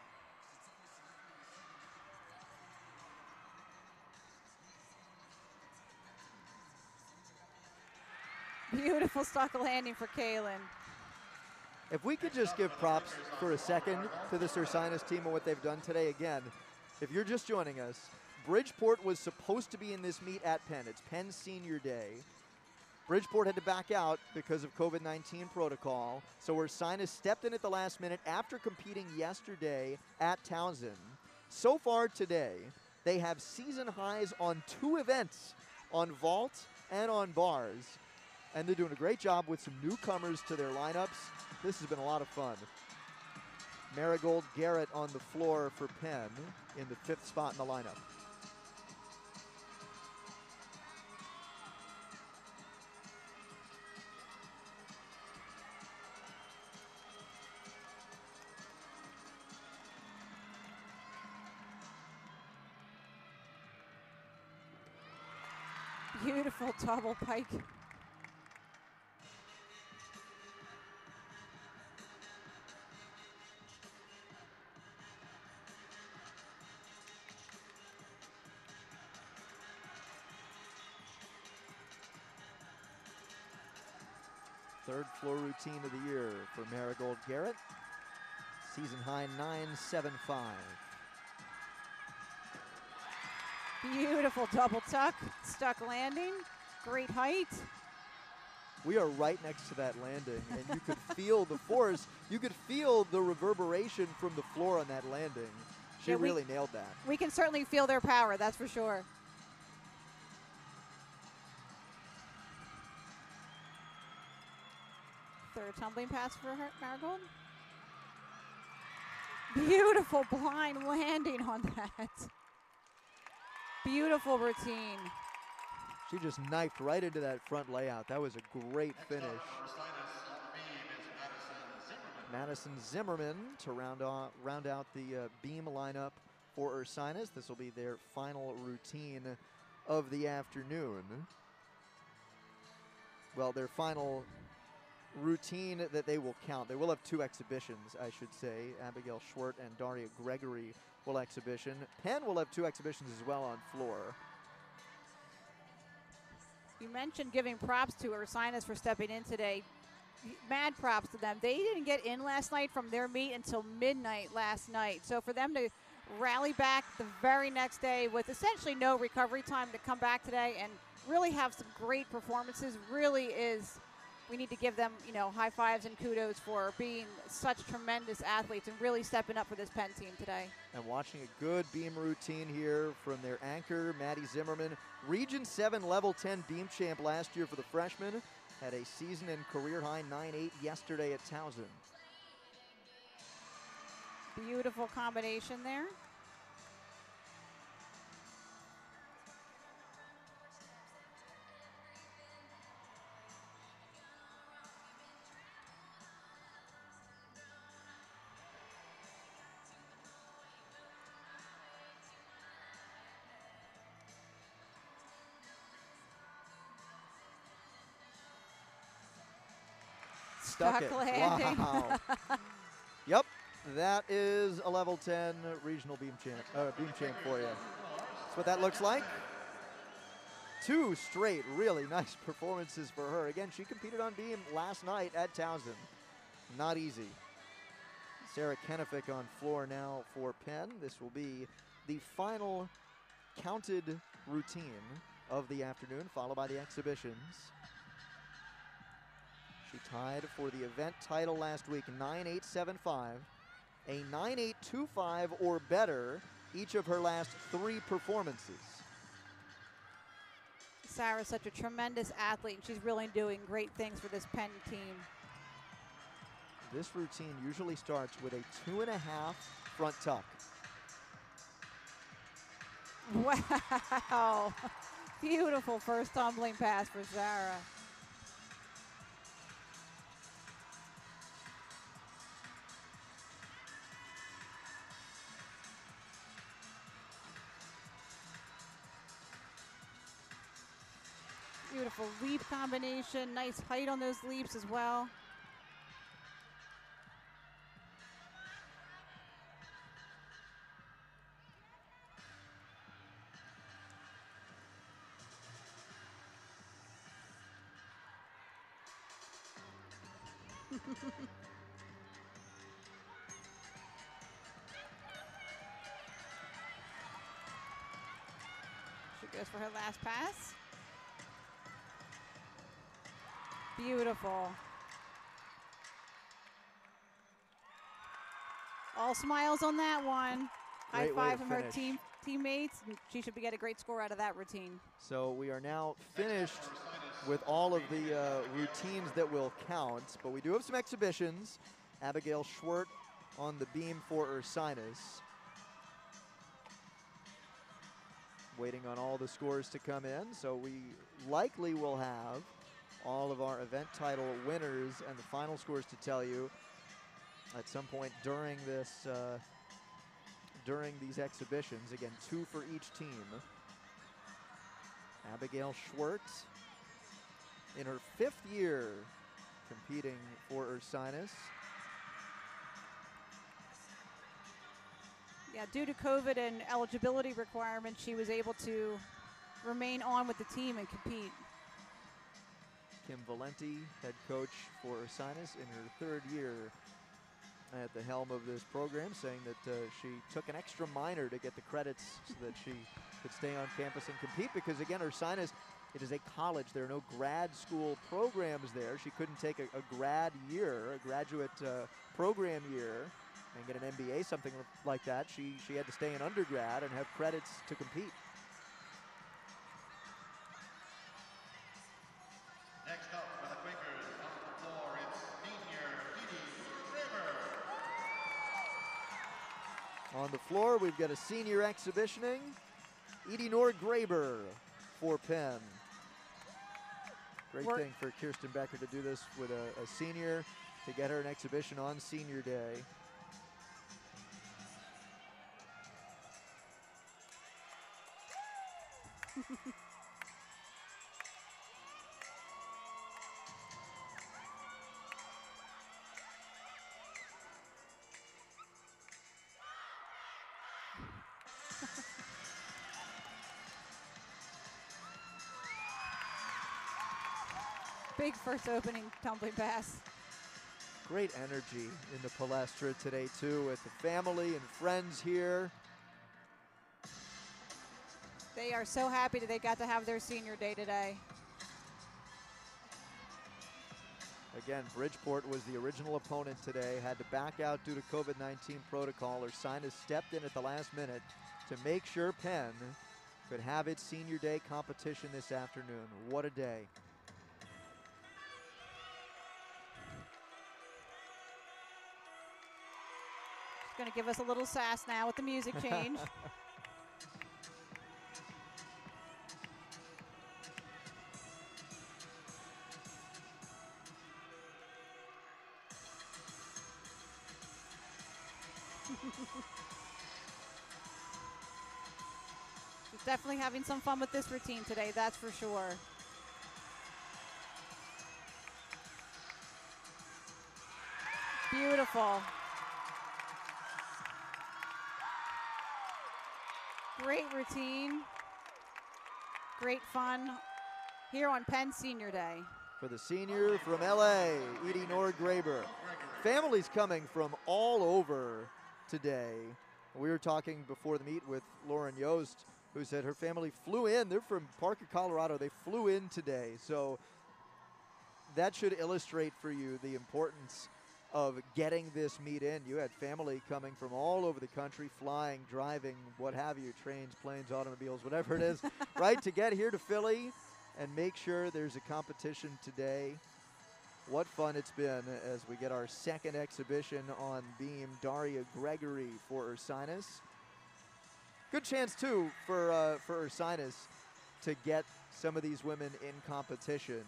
Beautiful stuck landing for Kaylin. If we could just give props for a second to this Ursinus team and what they've done today. Again, if you're just joining us, Bridgeport was supposed to be in this meet at Penn. It's Penn's senior day. Bridgeport had to back out because of COVID-19 protocol, so Ursinus stepped in at the last minute after competing yesterday at Townsend So far today, they have season highs on 2 events, on vault and on bars. And they're doing a great job with some newcomers to their lineups. This has been a lot of fun. Marigold Garrett on the floor for Penn in the 5th spot in the lineup. Beautiful double pike. Third floor routine of the year for Marigold Garrett. Season high 9.75. Beautiful double tuck, stuck landing, great height. We are right next to that landing, and you could feel the force. You could feel the reverberation from the floor on that landing. She really nailed that. We can certainly feel their power, that's for sure. Third tumbling pass for her, Marigold. Beautiful blind landing on that. Beautiful routine. She just knifed right into that front layout. That was a great finish. Madison Zimmerman to round out the beam lineup for Ursinus. This will be their final routine of the afternoon. Well, their final routine that they will count. They will have 2 exhibitions, I should say. Abigail Schwert and Daria Gregory will exhibition. Penn will have 2 exhibitions as well on floor. You mentioned giving props to Ursinus for stepping in today. Mad props to them. They didn't get in last night from their meet until midnight last night. So for them to rally back the very next day with essentially no recovery time to come back today and really have some great performances really is, we need to give them, you know, high fives and kudos for being such tremendous athletes and really stepping up for this Penn team today. And watching a good beam routine here from their anchor, Maddie Zimmerman. Region 7 level 10 beam champ last year for the freshmen. Had a season and career high 9.8 yesterday at Towson. Beautiful combination there. Stuck it. Landing. Wow. Yep, that is a level 10 regional beam champ for you. That's what that looks like. 2 straight really nice performances for her. Again, she competed on beam last night at Towson. Not easy. Sarah Kennefic on floor now for Penn. This will be the final counted routine of the afternoon, followed by the exhibitions. She tied for the event title last week, 9.875, a 9.825 or better each of her last 3 performances. Sarah's such a tremendous athlete, and she's really doing great things for this Penn team. This routine usually starts with a 2.5 front tuck. Wow. Beautiful first tumbling pass for Sarah. Beautiful leap combination, nice height on those leaps as well. She goes for her last pass. Beautiful. All smiles on that one. High Great way to five from her finish. teammates. And she should get a great score out of that routine. So we are now finished with all of the routines that will count, but we do have some exhibitions. Abigail Schwert on the beam for Ursinus. Waiting on all the scores to come in, so we likely will have all of our event title winners and the final scores to tell you at some point during this during these exhibitions. Again, 2 for each team. Abigail Schwert in her 5th year competing for Ursinus. Yeah, due to COVID and eligibility requirements, she was able to remain on with the team and compete. Kim Valenti, head coach for Ursinus in her 3rd year at the helm of this program, saying that she took an extra minor to get the credits so that she could stay on campus and compete, because again, Ursinus, it is a college. There are no grad school programs there. She couldn't take a grad year, a graduate program year, and get an MBA, something like that. She had to stay in undergrad and have credits to compete. Next up for the Quakers on the floor, it's senior Edie Graber. On the floor, we've got a senior exhibitioning. Edie Graber for Penn. Great thing for Kirsten Becker to do this with a senior, to get her an exhibition on senior day. Big first opening tumbling pass. Great energy in the Palestra today too, with the family and friends here. They are so happy that they got to have their senior day today. Again, Bridgeport was the original opponent today, had to back out due to COVID-19 protocol. Ursinus stepped in at the last minute to make sure Penn could have its senior day competition this afternoon. What a day. She's going to give us a little sass now with the music change. She's definitely having some fun with this routine today, that's for sure. Beautiful. Great routine. Great fun here on Penn Senior Day. For the senior from LA, Edie Graber. Families coming from all over today. We were talking before the meet with Lauren Yost, who said her family flew in. They're from Parker, Colorado. They flew in today. So that should illustrate for you the importance of getting this meet in. You had family coming from all over the country, flying, driving, what have you, trains, planes, automobiles, whatever it is, right, to get here to Philly and make sure there's a competition today. What fun it's been as we get our second exhibition on beam. Daria Gregory for Ursinus. Good chance, too, for Ursinus to get some of these women in competition.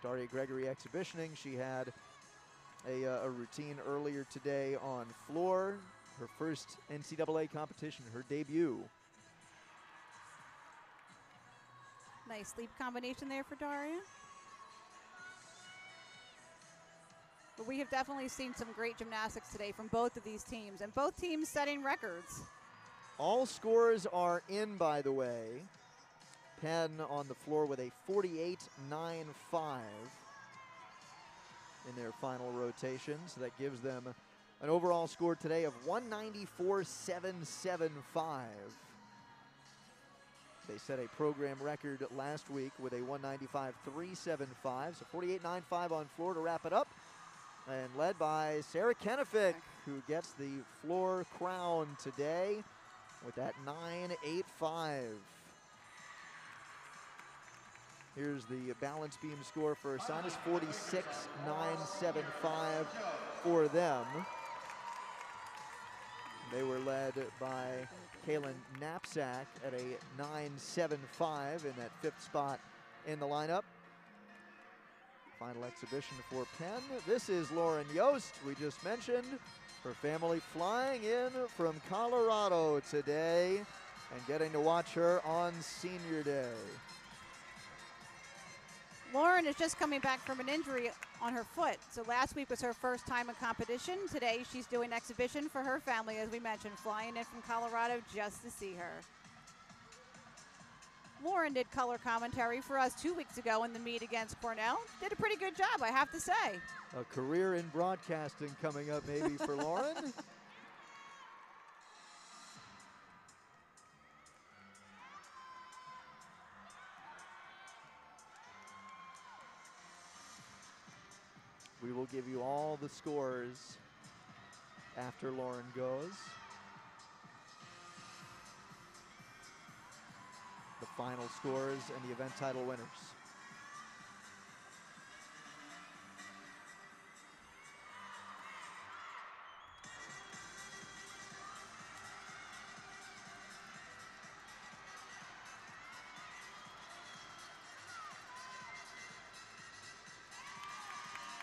Daria Gregory exhibitioning. She had a routine earlier today on floor. Her first NCAA competition, her debut. Nice leap combination there for Daria. But we have definitely seen some great gymnastics today from both of these teams, and both teams setting records. All scores are in, by the way. Penn on the floor with a 48.95 in their final rotation, so that gives them an overall score today of 194.775. They set a program record last week with a 195.375, so 48.95 on floor to wrap it up, and led by Sarah Kennefick. who gets the floor crown today with that 9.85. Here's the balance beam score for Ursinus, 46.975 for them. They were led by Kaylin Knapsack at a 9.75 in that 5th spot in the lineup. Final exhibition for Penn. This is Lauren Yost, we just mentioned. Her family flying in from Colorado today and getting to watch her on Senior Day. Lauren is just coming back from an injury on her foot. So last week was her first time in competition. Today she's doing exhibition for her family, as we mentioned, flying in from Colorado just to see her. Lauren did color commentary for us 2 weeks ago in the meet against Cornell. Did a pretty good job, I have to say. A career in broadcasting coming up maybe for Lauren. We will give you all the scores after Lauren goes. The final scores and the event title winners.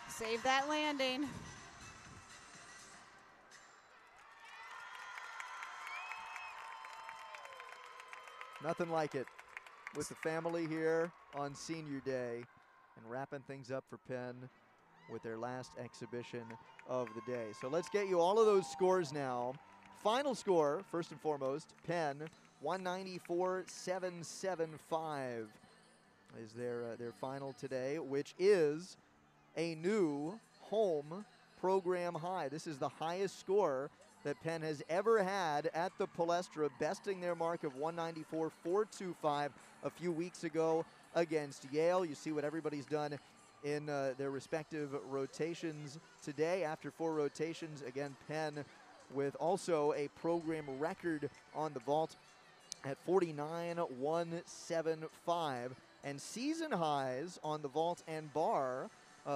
Save that landing. Nothing like it with the family here on Senior Day and wrapping things up for Penn with their last exhibition of the day. So let's get you all of those scores now. Final score, first and foremost, Penn 194.775 is their final today, which is a new home program high. This is the highest score that Penn has ever had at the Palestra, besting their mark of 194.425 a few weeks ago against Yale. You see what everybody's done in their respective rotations today. After 4 rotations, again, Penn with also a program record on the vault at 49.175, and season highs on the vault and bar.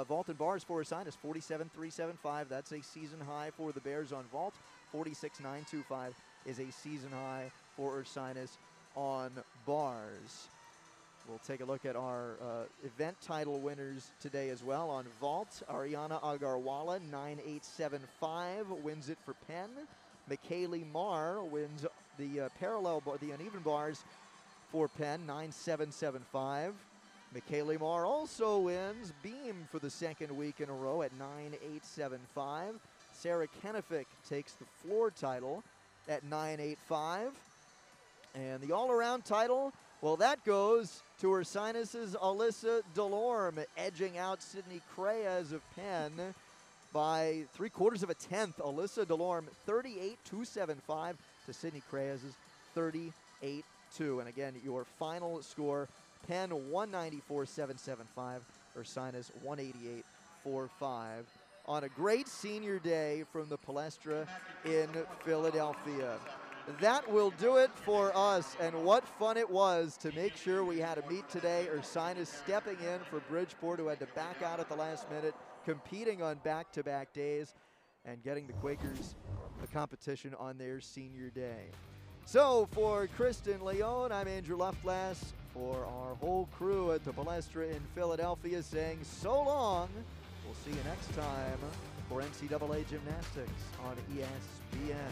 Vault and bars for Ursinus, 47.375. That's a season high for the Bears on vault. 46.925 is a season high for Ursinus on bars. We'll take a look at our event title winners today as well. On vault, Ariana Agarwala, 9.875, wins it for Penn. McKaylee Marr wins the parallel bar, the uneven bars for Penn, 9.775. McKaylee Marr also wins beam for the second week in a row at 9.875. Sarah Kenefick takes the floor title at 9.85. And the all-around title, well, that goes to Ursinus' Alyssa Delorme, edging out Sydney Creas of Penn by 3/4 of a tenth. Alyssa Delorme, 38.275 to Sydney Creas' 38.2. And again, your final score, Penn 194.775, Ursinus 188.45. On a great senior day from the Palestra in Philadelphia. That will do it for us, and what fun it was to make sure we had a meet today. Ursinus stepping in for Bridgeport, who had to back out at the last minute, competing on back-to-back days, and getting the Quakers a competition on their senior day. So for Kristen Leone, I'm Andrew Luftglass. For our whole crew at the Palestra in Philadelphia, saying so long. We'll see you next time for NCAA Gymnastics on ESPN.